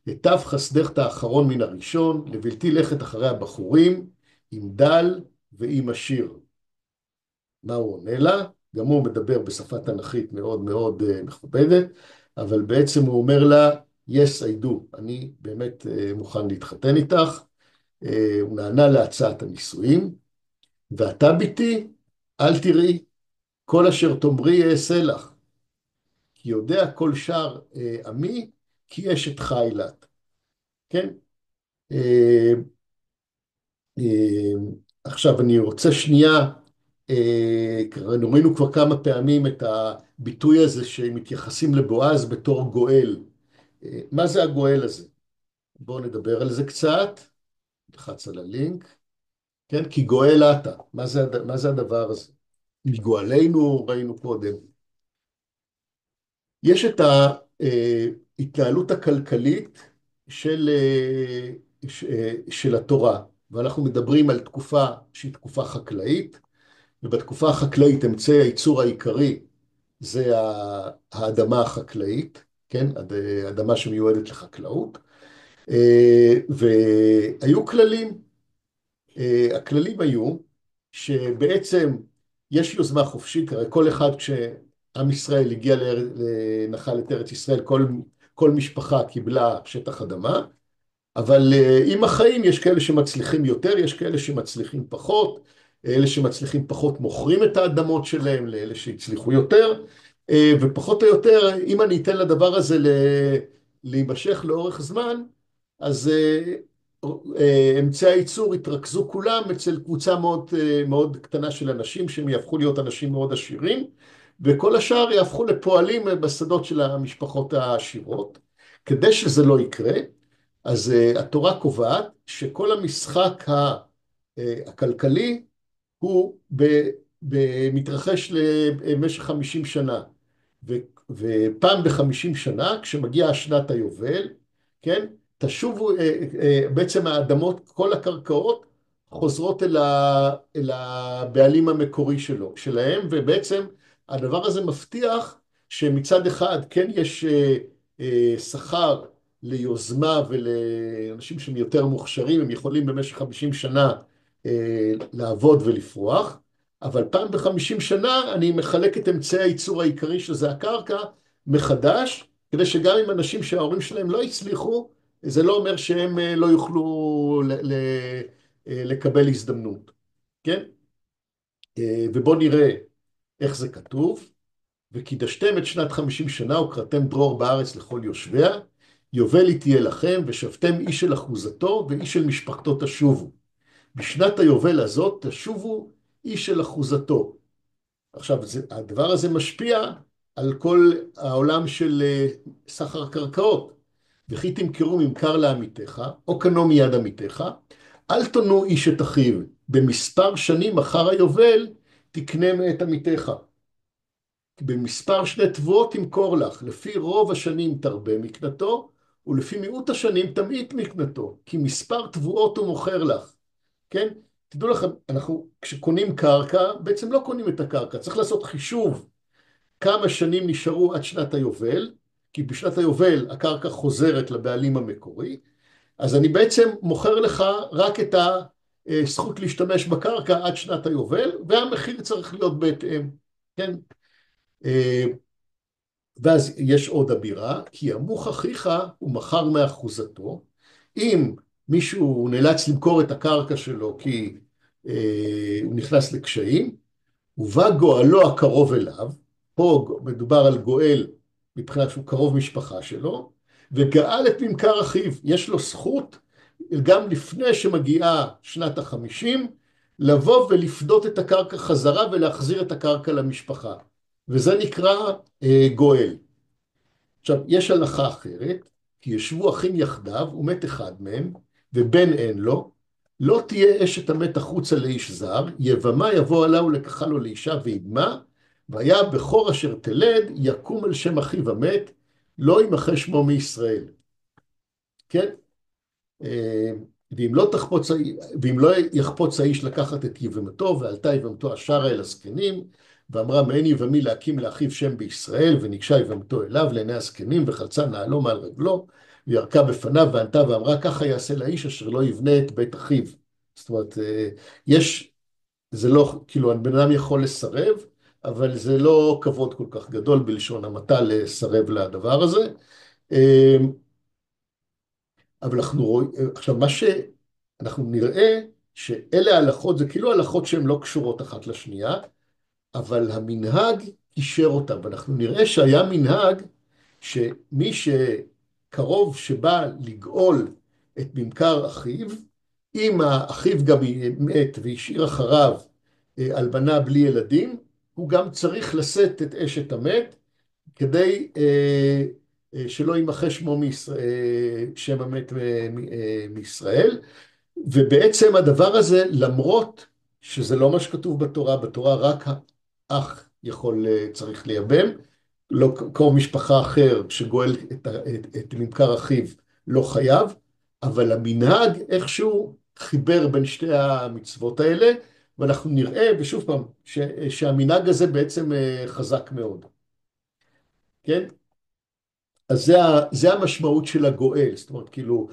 היטב חסדך את האחרון מן הראשון, לבלתי לכת אחרי הבחורים, עם דל ועם עשיר. מה הוא עונה לה? גם הוא מדבר בשפה תנכית מאוד מאוד מכובדת, אבל בעצם הוא אומר לה, yes I do, אני באמת מוכן להתחתן איתך. הוא נענה להצעת הנישואים, ואתה ביתי, אל תראי, כל אשר תאמרי אעשה לך, כי יודע כל שאר עמי, כי אשת חיל את. כן? אה, עכשיו אני רוצה שנייה, ראינו כבר כמה פעמים את הביטוי הזה שמתייחסים לבועז בתור גואל. מה זה הגואל הזה? בואו נדבר על זה קצת. נלחץ על הלינק. כן, כי גואל אתה. מה זה הדבר הזה? מגואלנו ראינו קודם. יש את ההתנהלות הכלכלית של התורה, ואנחנו מדברים על תקופה שהיא תקופה חקלאית, ובתקופה החקלאית אמצעי הייצור העיקרי זה האדמה החקלאית, כן? אדמה שמיועדת לחקלאות, והיו כללים. הכללים היו שבעצם יש יוזמה חופשית, הרי כל אחד כשעם ישראל הגיע לנחל את ארץ ישראל, כל משפחה קיבלה שטח אדמה, אבל עם החיים יש כאלה שמצליחים יותר, יש כאלה שמצליחים פחות, אלה שמצליחים פחות מוכרים את האדמות שלהם לאלה שהצליחו יותר, ופחות או יותר, אם אני אתן לדבר הזה להימשך לאורך זמן, אז אמצעי הייצור התרכזו כולם אצל קבוצה מאוד, מאוד קטנה של אנשים, שהם יהפכו להיות אנשים מאוד עשירים, וכל השאר יהפכו לפועלים בשדות של המשפחות העשירות. כדי שזה לא יקרה, אז התורה קובעת שכל המשחק הכלכלי הוא מתרחש למשך 50 שנה, ופעם ב-50 שנה, כשמגיעה שנת היובל, כן, תשובו, בעצם האדמות, כל הקרקעות חוזרות אל הבעלים המקורי שלהם, ובעצם הדבר הזה מבטיח שמצד אחד כן יש שכר ליוזמה ולאנשים שהם יותר מוכשרים, הם יכולים במשך 50 שנה לעבוד ולפרוח, אבל פעם ב-50 שנה אני מחלק את אמצעי הייצור העיקרי שזה הקרקע מחדש, כדי שגם עם אנשים שההורים שלהם לא הצליחו, זה לא אומר שהם לא יוכלו לקבל הזדמנות, כן? ובואו נראה איך זה כתוב. וקידשתם את שנת 50 שנה וקראתם דרור בארץ לכל יושביה, יובל היא תהיה לכם ושבתם איש של אחוזתו ואיש של משפחתו תשובו. בשנת היובל הזאת תשובו איש של אחוזתו. עכשיו, הדבר הזה משפיע על כל העולם של סחר קרקעות. וכי תמכרו ממכר לעמיתך, או קנו מיד עמיתך, אל תונו איש את אחיו, במספר שנים אחר היובל תקנה מאת עמיתך. במספר שני תבואות תמכור לך, לפי רוב השנים תרבה מקנתו, ולפי מיעוט השנים תמעיט מקנתו, כי מספר תבואות הוא מוכר לך. כן? תדעו לכם, אנחנו כשקונים קרקע, בעצם לא קונים את הקרקע, צריך לעשות חישוב כמה שנים נשארו עד שנת היובל, כי בשנת היובל הקרקע חוזרת לבעלים המקורי, אז אני בעצם מוכר לך רק את הזכות להשתמש בקרקע עד שנת היובל, והמחיר צריך להיות בהתאם, כן? ואז יש עוד אבירה, כי ימוך אחיך הוא מכר מאחוזתו, אם מישהו נאלץ למכור את הקרקע שלו כי הוא נכנס לקשיים, ובא גואלו הקרוב אליו, פה מדובר על גואל מבחינת שהוא קרוב משפחה שלו, וגאל את ממכר אחיו, יש לו זכות גם לפני שמגיעה שנת ה-50, לבוא ולפדות את הקרקע חזרה ולהחזיר את הקרקע למשפחה, וזה נקרא גואל. עכשיו, יש הלכה אחרת, כי ישבו אחים יחדיו ומת אחד מהם, ובן אין לו, לא תהיה אשת המת החוצה לאיש זר, יבמה יבוא עליו ולקחה לו לאישה וידמה, והיה בכור אשר תלד, יקום על שם אחיו המת, לא ימחה שמו מישראל. כן? ואם לא יחפוץ האיש לקחת את יבמתו, ועלתה יבמתו השרה אל הזקנים, ואמרה מעין יבמי להקים לאחיו שם בישראל, וניגשה יבמתו אליו לעיני הזקנים, וחלצה נעלו מעל רגלו, וירקה בפניו, וענתה ואמרה, ככה יעשה לאיש אשר לא יבנה את בית אחיו. זאת אומרת, יש, זה לא, כאילו, הבן אדם יכול לסרב, אבל זה לא כבוד כל כך גדול בלשון המעטה לסרב לדבר הזה. אבל אנחנו רואים, עכשיו מה שאנחנו נראה שאלה ההלכות, זה כאילו הלכות שהן לא קשורות אחת לשנייה, אבל המנהג קישר אותם, ואנחנו נראה שהיה מנהג שמי שקרוב שבא לגאול את ממכר אחיו, אם האחיו גם מת והשאיר אחריו אלמנה בלי ילדים, הוא גם צריך לשאת את אשת המת, כדי שלא יימחה שמו שם המת מישראל, ובעצם הדבר הזה, למרות שזה לא מה שכתוב בתורה, בתורה רק האח צריך לייבם, לא קרוב משפחה אחר שגואל את ממכר אחיו לא חייב, אבל המנהג איכשהו חיבר בין שתי המצוות האלה, ואנחנו נראה, ושוב פעם, שהמנהג הזה בעצם חזק מאוד. כן? אז זה המשמעות של הגואל, זאת אומרת, כאילו,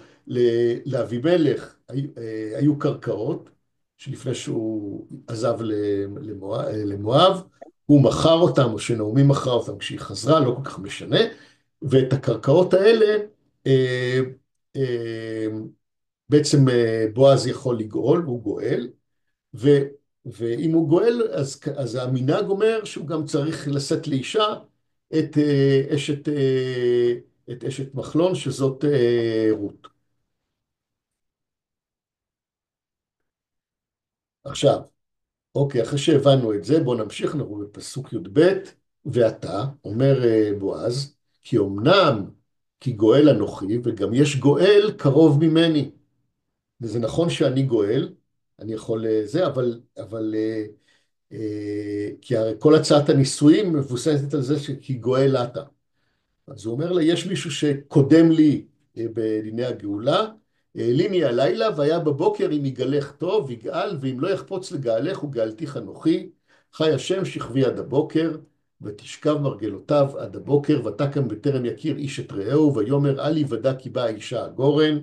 לאבימלך היו קרקעות, שלפני שהוא עזב למואב, הוא מכר אותם, או שנעמי מכרה אותם כשהיא חזרה, לא כל כך משנה, ואת הקרקעות האלה, אה, אה, בעצם בועז יכול לגאול, הוא גואל, ו, ואם הוא גואל, אז המנהג אומר שהוא גם צריך לשאת לאישה את אשת מחלון, שזאת רות. עכשיו, אוקיי, אחרי שהבנו את זה, בואו נמשיך, אנחנו בפסוק י"ב, ועתה, אומר בועז, כי אמנם כי גואל אנוכי, וגם יש גואל קרוב ממני. וזה נכון שאני גואל, אני יכול זה, אבל כי הרי כל הצעת הנישואים מבוססת על זה כי גואל אתה. אז הוא אומר לה, יש מישהו שקודם לי בדיני הגאולה, העליני הלילה, והיה בבוקר אם יגאלך טוב, יגאל, ואם לא יחפוץ לגאלך, וגאלתיך אנוכי, חי השם שכבי עד הבוקר, ותשכב מרגלותיו עד הבוקר, ותקם בטרם יכיר איש את רעהו, ויאמר אל יוודע כי באה אישה הגורן,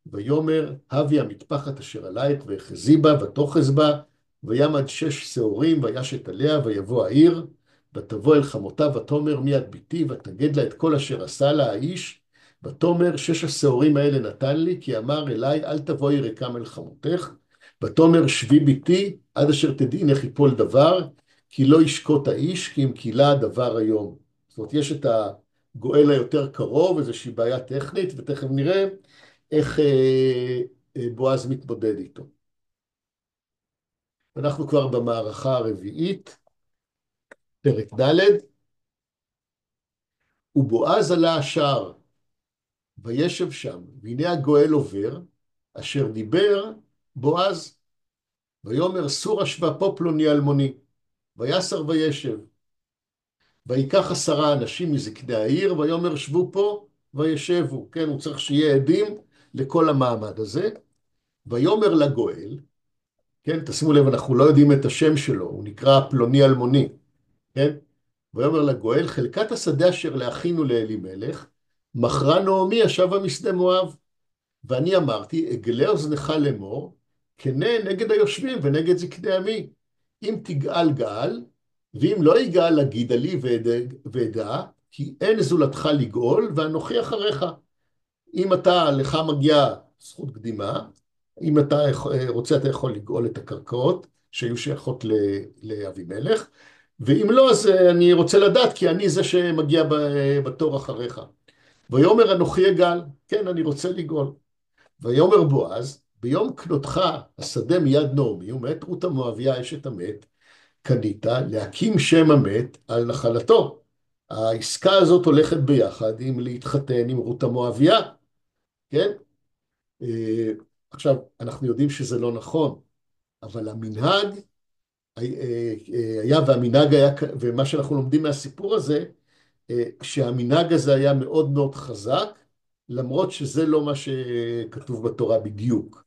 ויאמר הבי המטפחת אשר עלייך, ואחזי בה, ותאחז בה, וימד 6 שעורים, וישת עליה, ויבוא העיר, ותבוא אל חמותה, ותאמר מי את ביתי, ותגד לה את כל אשר עשה לה האיש, ותאמר 6 השעורים האלה נתן לי, כי אמר אליי אל תבואי ריקם אל חמותך, ותאמר שבי ביתי, עד אשר תדעין איך יפול דבר, כי לא ישקוט האיש, כי אם קילה הדבר היום. זאת אומרת, יש את הגואל היותר קרוב, איזושהי בעיה טכנית, ותכף נראה איך בועז מתמודד איתו. אנחנו כבר במערכה הרביעית, פרק ד', ובועז עלה השער, וישב שם, והנה הגואל עובר, אשר דיבר בועז, ויאמר סור השווה פה פלוני אלמוני, ויסר וישב, ויקח 10 אנשים מזקני העיר, ויאמר שבו פה וישבו, כן, הוא צריך שיהיה עדים לכל המעמד הזה, ויאמר לגואל, כן, תשימו לב, אנחנו לא יודעים את השם שלו, הוא נקרא פלוני אלמוני, כן, ויאמר לגואל, חלקת השדה אשר להכינו לאלימלך, מכרה נעמי ישבה משדה מואב, ואני אמרתי, אגלה אוזנך לאמור, כנה נגד היושבים ונגד זקני עמי. אם תגאל גאל, ואם לא יגאל אגידה לי ואדע, כי אין זולתך לגאול, ואנוכי אחריך. אם אתה, לך מגיעה זכות קדימה, אם אתה רוצה, אתה יכול לגאול את הקרקעות שהיו שייכות לאבימלך, ואם לא, אז אני רוצה לדעת, כי אני זה שמגיע בתור אחריך. ויאמר אנוכי אגאל, כן, אני רוצה לגאול. ויאמר בועז, ביום קנותך השדה מיד נעמי, ומאת רות המואביה אשת המת, קנית להקים שם המת על נחלתו. העסקה הזאת הולכת ביחד עם להתחתן עם רות המואביה, כן? עכשיו, אנחנו יודעים שזה לא נכון, אבל המנהג היה, והמנהג היה, ומה שאנחנו לומדים מהסיפור הזה, שהמנהג הזה היה מאוד מאוד חזק, למרות שזה לא מה שכתוב בתורה בדיוק.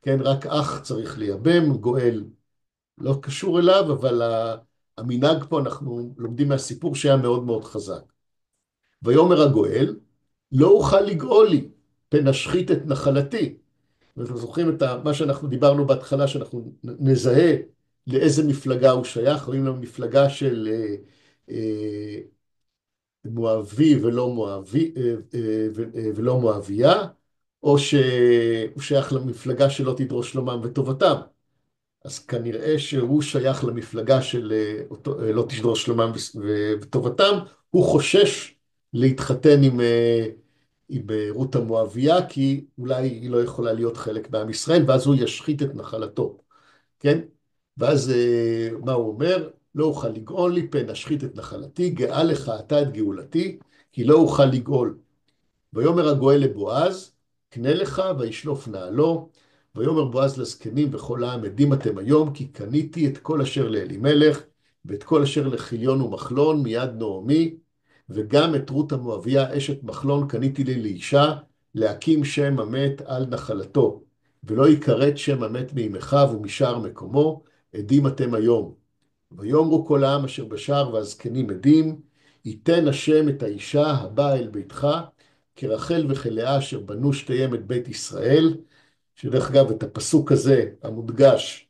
כן, רק אח צריך לייבם, גואל לא קשור אליו, אבל המנהג פה אנחנו לומדים מהסיפור שהיה מאוד מאוד חזק. ויאמר הגואל, לא אוכל לגאול לי, פן אשחית את נחלתי. ואנחנו זוכרים את מה שאנחנו דיברנו בהתחלה, שאנחנו נזהה לאיזה מפלגה הוא שייך, רואים לנו מפלגה של אה, מואבי ולא מואבי, ולא מואביה, או שהוא שייך למפלגה שלא תדרוש שלומם וטובתם. אז כנראה שהוא שייך למפלגה של לא תדרוש שלומם וטובתם, הוא חושש להתחתן עם רות המואביה, כי אולי היא לא יכולה להיות חלק בעם ישראל, ואז הוא ישחית את נחלתו, כן? ואז מה הוא אומר? לא אוכל לגאול לי, פן אשחית את נחלתי, גאה לך אתה את גאולתי, כי לא אוכל לגאול. ויאמר הגואל לבועז, קנה לך וישלוף נעלו, ויאמר בועז לזקנים וכל העם, עדים אתם היום, כי קניתי את כל אשר לאלימלך, ואת כל אשר לחיליון ומחלון מיד נעמי, וגם את רות המואביה אשת מחלון קניתי לי לאישה, להקים שם המת על נחלתו, ולא יכרת שם המת מימיכיו ומשאר מקומו, עדים אתם היום. ויאמרו כל העם אשר בשער והזקנים עדים, ייתן השם את האישה הבאה אל ביתך, כרחל וכלאה אשר בנו שתיהם את בית ישראל, שדרך אגב את הפסוק הזה המודגש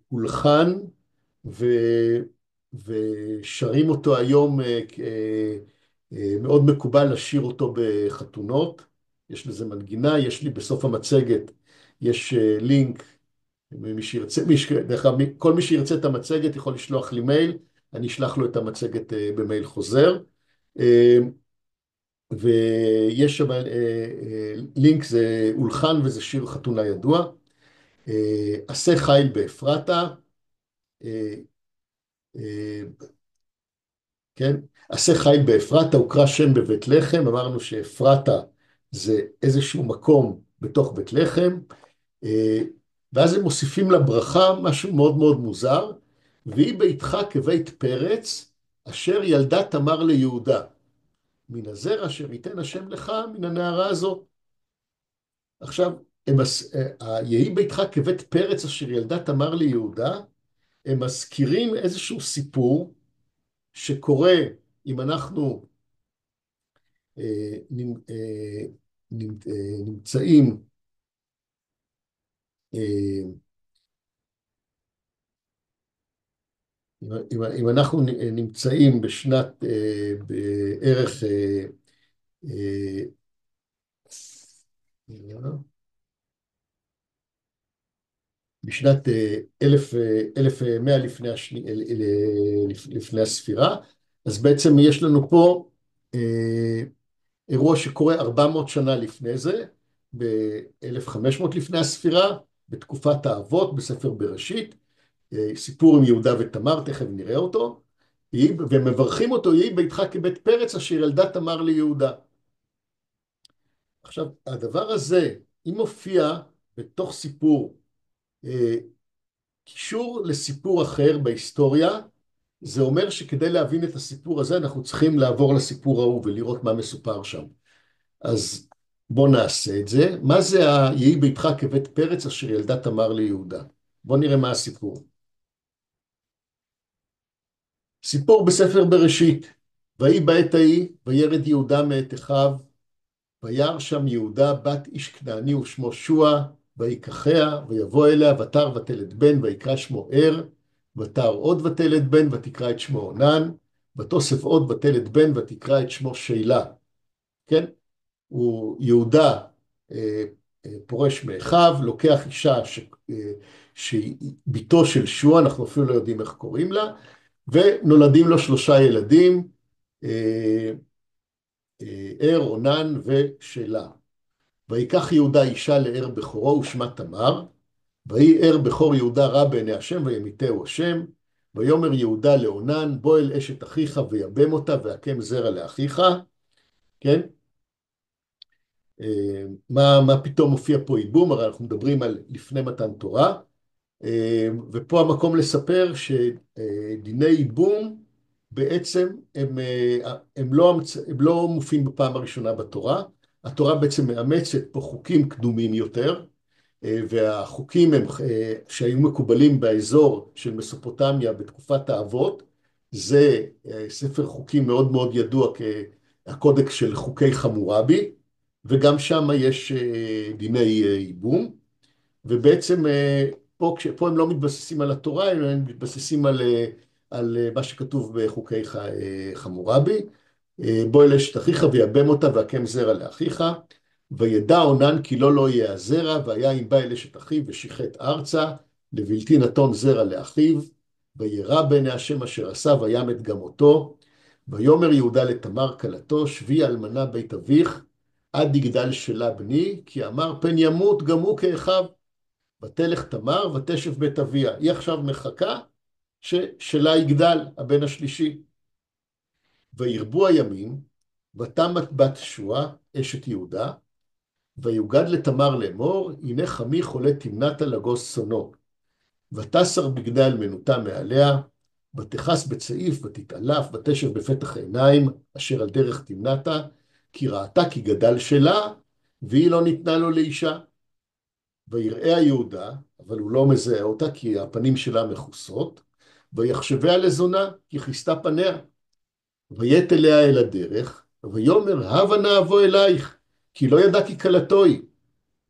הולחן, ו... ושרים אותו היום, מאוד מקובל לשיר אותו בחתונות, יש לזה מנגינה, יש לי בסוף המצגת, יש לינק, מי שירצה, דרך אגב, כל מי שירצה את המצגת יכול לשלוח לי מייל, אני אשלח לו את המצגת במייל חוזר. ויש שם לינק, זה הולחן וזה שיר חתונה ידוע. עשה חיל באפרתה, כן? עשה חיל באפרתה, הוקרא שם בבית לחם, אמרנו שאפרתה זה איזשהו מקום בתוך בית לחם, ואז הם מוסיפים לברכה משהו מאוד מאוד מוזר, והיא ביתך כבית פרץ, אשר ילדה תמר ליהודה. מן הזרע אשר ייתן השם לך מן הנערה הזאת. עכשיו, יהי ביתך כבית פרץ אשר ילדה תמר ליהודה, הם מזכירים איזשהו סיפור שקורה אם אנחנו נמצאים, אם אנחנו נמצאים בשנת, בערך, בשנת 1100 לפני הספירה, אז בעצם יש לנו פה אירוע שקורה 400 שנה לפני זה, ב-1500 לפני הספירה, בתקופת האבות, בספר בראשית, סיפור עם יהודה ותמר, תכף נראה אותו, ומברכים אותו, יהי ביתך כבית פרץ אשר ילדה תמר ליהודה. עכשיו, הדבר הזה, אם מופיע בתוך סיפור, קישור לסיפור אחר בהיסטוריה, זה אומר שכדי להבין את הסיפור הזה, אנחנו צריכים לעבור לסיפור ההוא ולראות מה מסופר שם. אז בוא נעשה את זה. מה זה יהי ביתך כבית פרץ אשר ילדה תמר ליהודה? בוא נראה מה הסיפור. סיפור בספר בראשית. ויהי בעת ההיא, וירד יהודה מאת אחיו, וירא שם יהודה בת איש כנעני ושמו שוע, ויקחיה, ויבוא אליה, ותר ותלד בן, ויקרא שמו ותר עוד ותלד בן, ותקרא את שמו עונן, ותוסף עוד ותלד בן, ותקרא את שמו שאלה. כן? הוא יהודה פורש מאחיו, לוקח אישה שהיא ביתו של שוע, אנחנו אפילו לא יודעים איך קוראים לה, ונולדים לו 3 ילדים, עונן ושאלה. ויקח יהודה אישה לער בכורו ושמה תמר, ויהי ער בכור יהודה רע בעיני השם וימיתהו השם, ויאמר יהודה לעונן, בוא אל אשת אחיך ויבם אותה והקם זרע לאחיך, כן? מה פתאום מופיע פה ייבום? הרי אנחנו מדברים על לפני מתן תורה, ופה המקום לספר שדיני ייבום בעצם הם לא מופיעים בפעם הראשונה בתורה, התורה בעצם מאמצת פה חוקים קדומים יותר, והחוקים הם, שהיו מקובלים באזור של מסופוטמיה בתקופת האבות, זה ספר חוקים מאוד מאוד ידוע כהקודקס של חוקי חמורבי, וגם שם יש דיני ייבום. ובעצם פה הם לא מתבססים על התורה, אלא הם מתבססים על מה שכתוב בחוקי חמורבי. בוא אל אשת אחיך ויבם אותה והקם זרע לאחיך, וידע אונן כי לא יהיה הזרע, והיה אם בא אל אשת אחיו ושיחת ארצה, לבלתי נתון זרע לאחיו, וירא בעיני השם אשר עשה וימת גם אותו. ויאמר יהודה לתמר כלתו, שבי אלמנה בית אביך, עד יגדל שלה בני, כי אמר פן ימות גם הוא כאחיו. ותלך תמר ותשב בית אביה. היא עכשיו מחכה ששלה יגדל, הבן השלישי. וירבו הימים, ותמת בת שוע, אשת יהודה, ויוגד לתמר לאמור, הנה חמי חולה תמנתה לגוס צונו. ותסר בגדי אלמנותה מעליה, ותכס בצעיף ותתעלף, ותשב בפתח עיניים, אשר על דרך תמנתה, כי ראתה כי גדל שלה, והיא לא ניתנה לו לאישה. ויראה היהודה, אבל הוא לא מזהה אותה, כי הפנים שלה מכוסות, ויחשביה לזונה, כי כיסתה פניה. ויית אליה אל הדרך, ויאמר, הבה נא אבוא אלייך, כי לא ידע כי כלתו היא.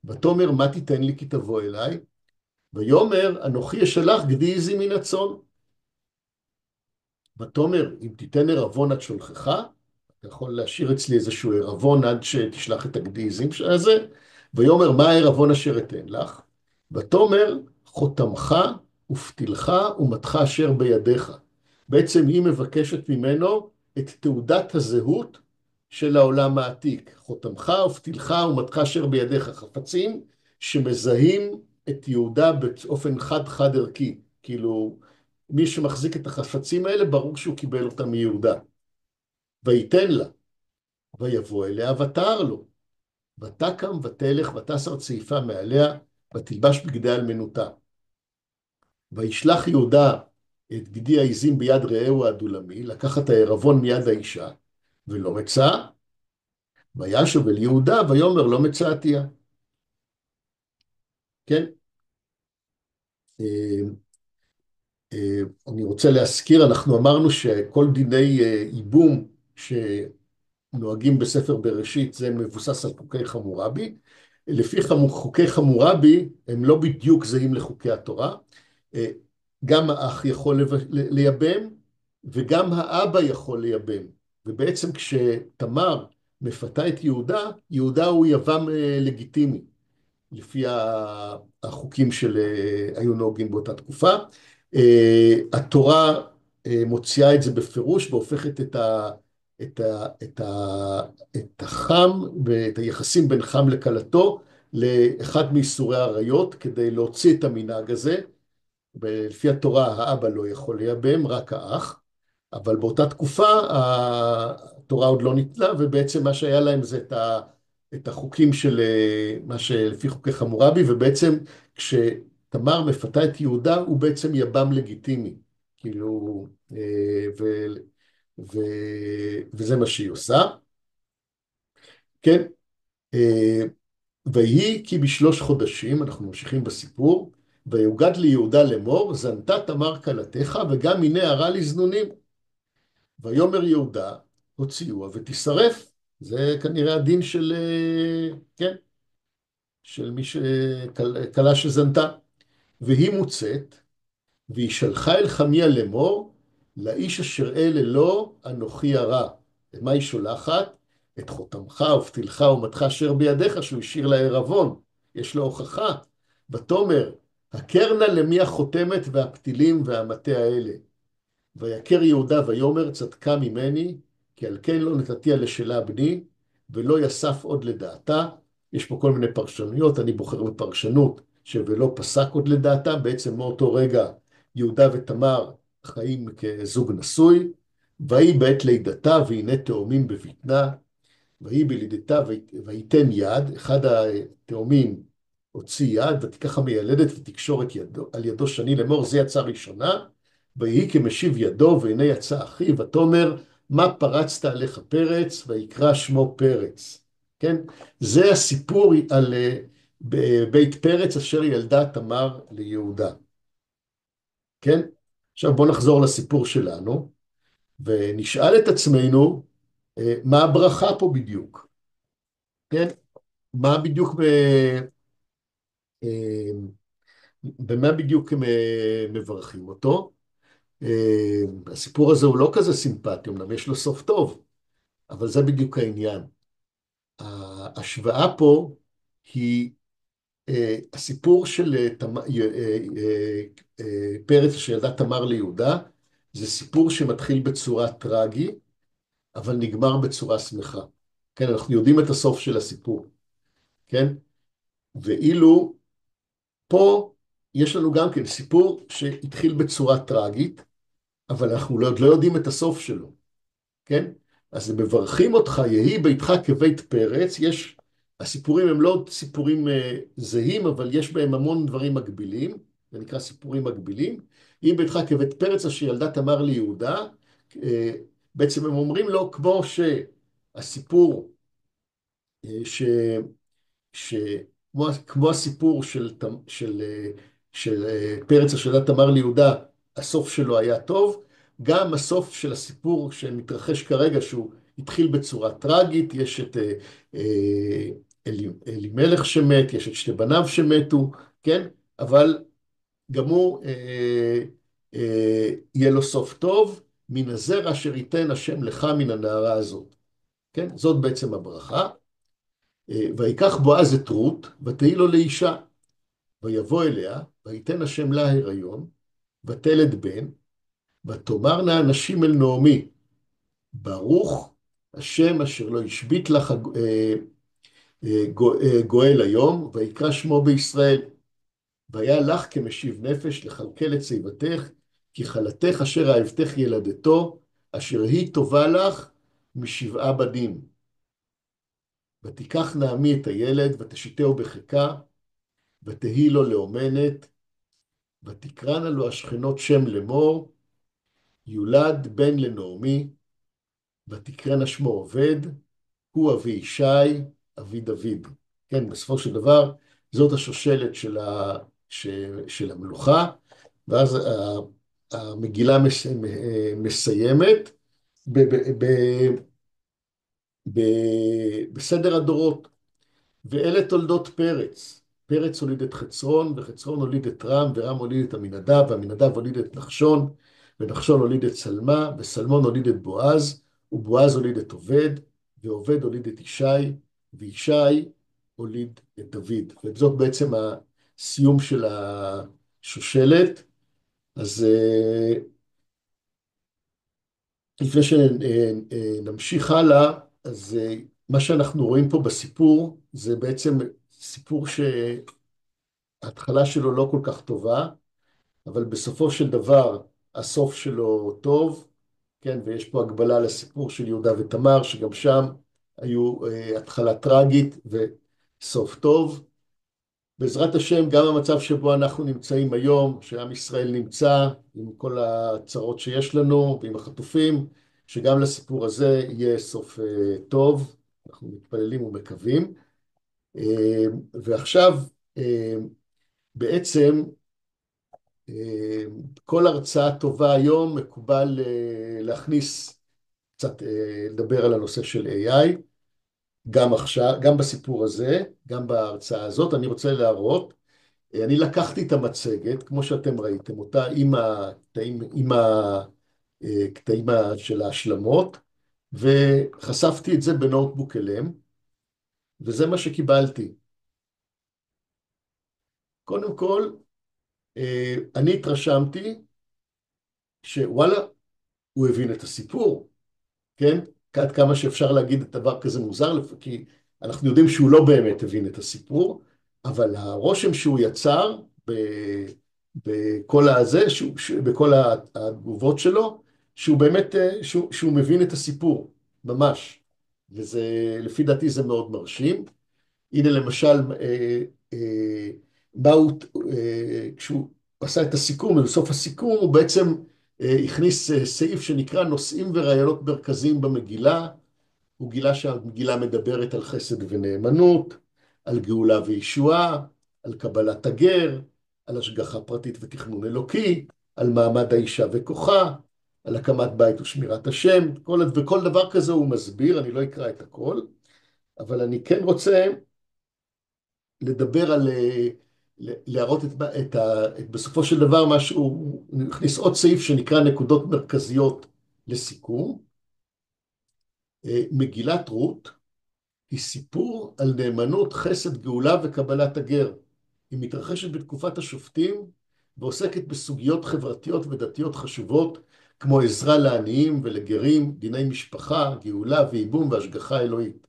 ותאמר, מה תיתן לי כי תבוא אליי? ויאמר, אנוכי אשלח גדי עזי מן הצאן. ותאמר, אם תיתן ערבון עד שולחך, אתה יכול להשאיר אצלי איזשהו ערבון עד שתשלח את הגדי עזים הזה. ויאמר, מה הערבון אשר אתן לך? ותאמר, חותמך ופתילך ומתך אשר בידיך. בעצם היא מבקשת ממנו את תעודת הזהות של העולם העתיק. חותמך ופתילך ומתך אשר בידיך, חפצים שמזהים את יהודה באופן חד ערכי. כאילו, מי שמחזיק את החפצים האלה, ברור שהוא קיבל אותם מיהודה. ויתן לה, ויבוא אליה ותער לו. ותקם ותלך ותסר צעיפה מעליה, ותלבש בגדי אלמנותה. וישלח יהודה את גדי העזים ביד רעהו האדולמי, לקח את הערבון מיד האישה, ולא מצא. וישוב אל יהודה, ויאמר לא מצאתיה. כן? אני רוצה להזכיר, אנחנו אמרנו שכל דיני ייבום שנוהגים בספר בראשית, זה מבוסס על חוקי חמורבי. לפי חוקי חמורבי, הם לא בדיוק זהים לחוקי התורה. גם האח יכול לייבם, וגם האבא יכול לייבם. ובעצם כשתמר מפתה את יהודה, יהודה הוא יבם לגיטימי, לפי החוקים שהיו נוהגים באותה תקופה. התורה מוציאה את זה בפירוש, והופכת את החם ואת היחסים בין חם לכלתו לאחד מאיסורי עריות, כדי להוציא את המנהג הזה. ולפי התורה האבא לא יכול לייבם, רק האח, אבל באותה תקופה התורה עוד לא ניתנה, ובעצם מה שהיה להם זה את החוקים של מה שלפי חוקי חמורבי, ובעצם כשתמר מפתה את יהודה הוא בעצם יבם לגיטימי, כאילו, ו, ו, וזה מה שהיא עושה. כן, ויהי כי בשלוש חודשים, אנחנו ממשיכים בסיפור, ויוגד ליהודה לאמור, זנתה תמר כלתך וגם הנה הרע לזנונים. ויאמר יהודה, הוציאוה ותשרף. זה כנראה הדין של, כן, של מי שכלה שזנתה. והיא מוצאת, והיא שלחה אל חמיה לאמור, לאיש אשר אלה לו אנוכי הרע. ומה היא שולחת? את חותמך ופתילך ומתך אשר בידיך, שהוא השאיר לה ערבון. יש לו הוכחה. ותאמר, הכר נא למי החותמת והפתילים והמטה האלה. ויקר יהודה ויאמר, צדקה ממני, כי על כן לא נתתיה לשלה בני, ולא יסף עוד לדעתה. יש פה כל מיני פרשנויות, אני בוחר בפרשנות, שלא פסק עוד לדעתה. בעצם מאותו רגע יהודה ותמר חיים כזוג נשוי, והיא בעת לידתה, והנה תאומים בבטנה, והיא בלידתה ויתן יד, אחד התאומים הוציא יד, ותיקח המיילדת ותקשור על ידו שני לאמור, זה יצא ראשונה, ויהי כמשיב ידו, והנה יצא אחי, ותאמר, מה פרצת עליך פרץ, ויקרא שמו פרץ. כן? זה הסיפור על בבית פרץ אשר ילדה תמר ליהודה. כן? עכשיו בואו נחזור לסיפור שלנו, ונשאל את עצמנו, מה הברכה פה בדיוק? כן? מה בדיוק, אה, במה בדיוק הם מברכים אותו? הסיפור הזה הוא לא כזה סימפטי, אמנם יש לו סוף טוב, אבל זה בדיוק העניין. ההשוואה פה היא הסיפור של פרץ שילדה תמר ליהודה, זה סיפור שמתחיל בצורה טרגית, אבל נגמר בצורה שמחה. כן, אנחנו יודעים את הסוף של הסיפור, כן? ואילו פה יש לנו גם כן סיפור שהתחיל בצורה טרגית, אבל אנחנו עוד לא יודעים את הסוף שלו, כן? אז הם מברכים אותך, יהי ביתך כבית פרץ, הסיפורים הם לא סיפורים זהים, אבל יש בהם המון דברים מקבילים, זה נקרא סיפורים מקבילים. יהי ביתך כבית פרץ אשר ילדה תמר ליהודה, בעצם הם אומרים לו כמו שהסיפור ש... כמו הסיפור של פרץ אשר ילדה תמר ליהודה, הסוף שלו היה טוב, גם הסוף של הסיפור שמתרחש כרגע, שהוא התחיל בצורה טרגית, יש את אלימלך שמת, יש את שתי בניו שמתו, כן? אבל גם הוא יהיה לו סוף טוב, מן הזרע אשר ייתן השם לך מן הנערה הזאת. כן? זאת בעצם הברכה. ויקח בועז את רות, ותהי לו לאישה, ויבוא אליה, ויתן השם לה הריון, ותלד בן, ותאמרנה הנשים אל נעמי, ברוך השם אשר לא השבית לך גואל היום, ויקרא שמו בישראל. והיה לך כמשיב נפש לכלכל את שיבתך, כי חלתך אשר אהבתך ילדתו, אשר היא טובה לך משבעה בנים. ותיקח נעמי את הילד, ותשיתהו בחיקה, ותהי לו לאומנת, ותקראנה לו השכנות שם לאמור, יולד בן לנעמי, ותקראנה שמו עובד, הוא אבי ישי, אבי דוד. כן, בסופו של דבר, זאת השושלת של המלוכה, ואז המגילה מסיימת בסדר הדורות. ואלה תולדות פרץ. פרץ הוליד את חצרון, וחצרון הוליד את רם, ורם הוליד את עמינדב, ועמינדב הוליד את נחשון, ונחשון הוליד את סלמה, וסלמון הוליד את בועז, ובועז הוליד את עובד, ועובד הוליד את ישי, וישי הוליד את דוד. וזאת בעצם הסיום של השושלת. אז לפני שנמשיך הלאה, אז מה שאנחנו רואים פה בסיפור, זה בעצם סיפור שההתחלה שלו לא כל כך טובה, אבל בסופו של דבר הסוף שלו טוב, כן, ויש פה הגבלה לסיפור של יהודה ותמר, שגם שם היו התחלה טרגית וסוף טוב. בעזרת השם, גם המצב שבו אנחנו נמצאים היום, שעם ישראל נמצא עם כל הצרות שיש לנו ועם החטופים, שגם לסיפור הזה יהיה סוף טוב, אנחנו מתפללים ומקווים. ועכשיו, בעצם, כל הרצאה טובה היום מקובל להכניס קצת, לדבר על הנושא של AI, גם עכשיו, גם בסיפור הזה, גם בהרצאה הזאת. אני רוצה להראות, אני לקחתי את המצגת, כמו שאתם ראיתם אותה, עם הקטעים של ההשלמות, וחשפתי את זה בנוטבוק LM, וזה מה שקיבלתי. קודם כל, אני התרשמתי שוואלה, הוא הבין את הסיפור, כן? עד כמה שאפשר להגיד את דבר כזה מוזר, כי אנחנו יודעים שהוא לא באמת הבין את הסיפור, אבל הרושם שהוא יצר בכל הזה, בכל התגובות שלו, שהוא באמת, שהוא מבין את הסיפור, ממש. וזה, לפי דעתי זה מאוד מרשים. הנה למשל, כשהוא עשה את הסיכום, ובסוף הסיכום הוא בעצם הכניס סעיף שנקרא נושאים ורעיונות מרכזיים במגילה. הוא גילה שהמגילה מדברת על חסד ונאמנות, על גאולה וישועה, על קבלת הגר, על השגחה פרטית ותכנון אלוקי, על מעמד האישה וכוחה, על הקמת בית ושמירת השם, וכל דבר כזה הוא מסביר, אני לא אקרא את הכל, אבל אני כן רוצה לדבר על, להראות בסופו של דבר משהו, הוא הכניס עוד סעיף שנקרא נקודות מרכזיות לסיכום. מגילת רות היא סיפור על נאמנות, חסד, גאולה וקבלת הגר. היא מתרחשת בתקופת השופטים ועוסקת בסוגיות חברתיות ודתיות חשובות, כמו עזרה לעניים ולגרים, דיני משפחה, גאולה וייבום והשגחה אלוהית.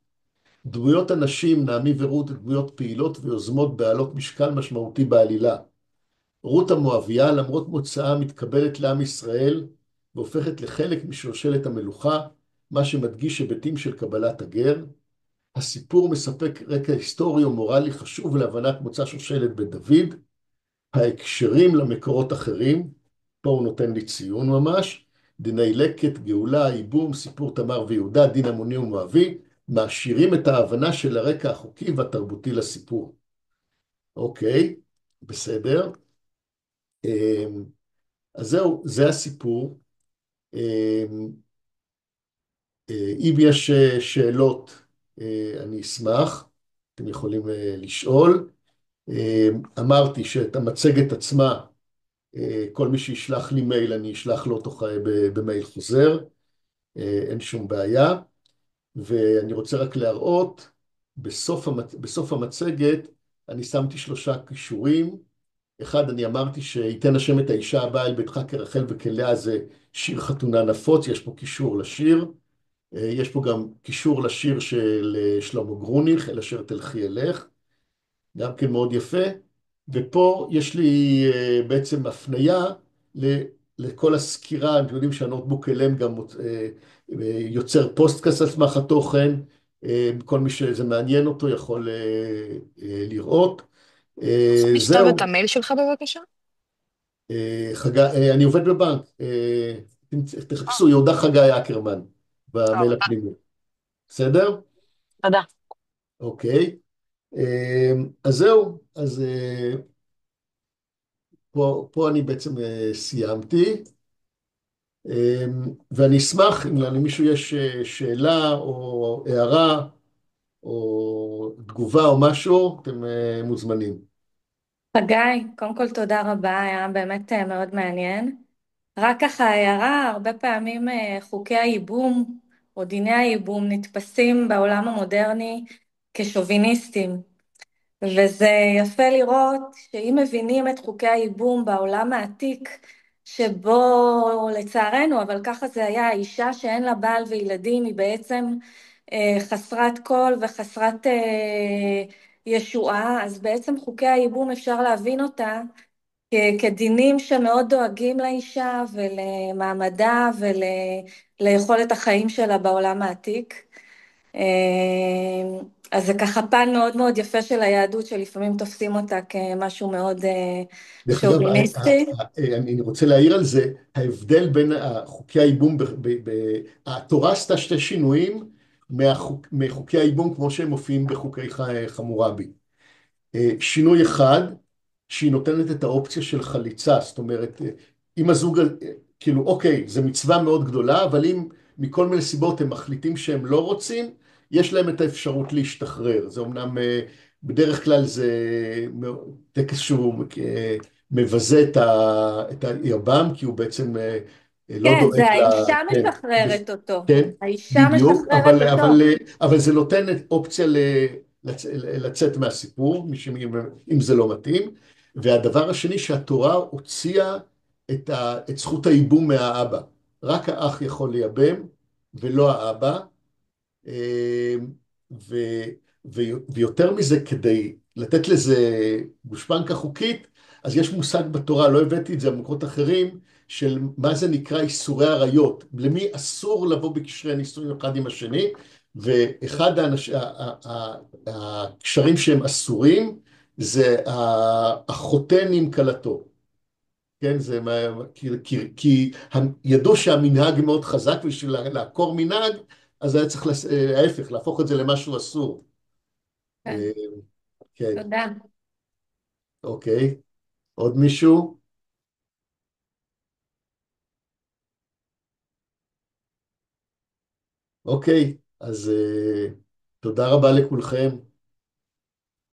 דמויות הנשים, נעמי ורות, דמויות פעילות ויוזמות בעלות משקל משמעותי בעלילה. רות המואביה, למרות מוצאה, מתקבלת לעם ישראל והופכת לחלק משושלת המלוכה, מה שמדגיש היבטים של קבלת הגר. הסיפור מספק רקע היסטורי ומורלי חשוב להבנת מוצא שושלת בית דוד, ההקשרים למקורות אחרים, פה הוא נותן לי ציון ממש, דיני לקט, גאולה, ייבום, סיפור תמר ויהודה, דין עמוני ומואבי, מעשירים את ההבנה של הרקע החוקי והתרבותי לסיפור. אוקיי, בסדר. אז זהו, זה הסיפור. אם יש שאלות, אני אשמח, אתם יכולים לשאול. אמרתי שאת המצגת עצמה, כל מי שישלח לי מייל, אני אשלח לו אותו במייל חוזר, אין שום בעיה. ואני רוצה רק להראות, בסוף המצגת, אני שמתי 3 קישורים. אחד, אני אמרתי שיתן השם את האישה הבאה אל ביתך כרחל וכלאה, זה שיר חתונה נפוץ, יש פה קישור לשיר. יש פה גם קישור לשיר של שלמה גרוניך, אל אשר תלכי אלך, גם כן מאוד יפה. ופה יש לי בעצם הפנייה לכל הסקירה. אתם יודעים שהנוטבוק אלם גם יוצר פוסטקאסט על סמך התוכן, כל מי שזה מעניין אותו יכול לראות. לכתוב את זהו, המייל שלך בבקשה? אני עובד בבנק, תחפשו יהודה חגי אקרמן במייל תודה. הפנימי, בסדר? תודה. אוקיי, אז זהו, אז פה אני בעצם סיימתי, ואני אשמח אם למישהו יש שאלה או הערה או תגובה או משהו, אתם מוזמנים. חגי, קודם כל תודה רבה, היה באמת מאוד מעניין. רק ככה הערה, הרבה פעמים חוקי הייבום או דיני הייבום נתפסים בעולם המודרני כשוביניסטים, וזה יפה לראות שאם מבינים את חוקי הייבום בעולם העתיק, שבו לצערנו, אבל ככה זה היה, האישה שאין לה בעל וילדים היא בעצם חסרת כל וחסרת ישועה, אז בעצם חוקי הייבום אפשר להבין אותה כדינים שמאוד דואגים לאישה ולמעמדה וליכולת החיים שלה בעולם העתיק. אז זה ככה פן מאוד מאוד יפה של היהדות, שלפעמים תופסים אותה כמשהו מאוד דרך אגב, שוביניסטי. אני רוצה להעיר על זה, ההבדל בין חוקי הייבום, התורה עשתה 2 שינויים מחוקי הייבום כמו שהם מופיעים בחוקי חמורבי. שינוי אחד, שהיא נותנת את האופציה של חליצה, זאת אומרת, אם הזוג, כאילו, אוקיי, זו מצווה מאוד גדולה, אבל אם מכל מיני סיבות הם מחליטים שהם לא רוצים, יש להם את האפשרות להשתחרר. זה אומנם, בדרך כלל זה טקס שהוא מבזה את היבם, כי הוא בעצם לא כן, דואג זה האישה כן, משחררת אותו. כן, האישה בדיוק, משחררת אותו. אבל זה נותן אופציה לצאת מהסיפור, אם זה לא מתאים. והדבר השני, שהתורה הוציאה את זכות הייבום מהאבא. רק האח יכול לייבם, ולא האבא. ו, ויותר מזה, כדי לתת לזה גושפנקה חוקית, אז יש מושג בתורה, לא הבאתי את זה במקומות אחרים, של מה זה נקרא איסורי עריות, למי אסור לבוא בקשרי נישואים אחד עם השני, ואחד הקשרים שהם אסורים, זה החותן עם כלתו. כן, זה כי ידעו שהמנהג מאוד חזק, בשביל לעקור מנהג, אז היה צריך ההפך, להפוך את זה למשהו אסור. כן. כן, תודה. אוקיי. עוד מישהו? אוקיי, אז תודה רבה לכולכם.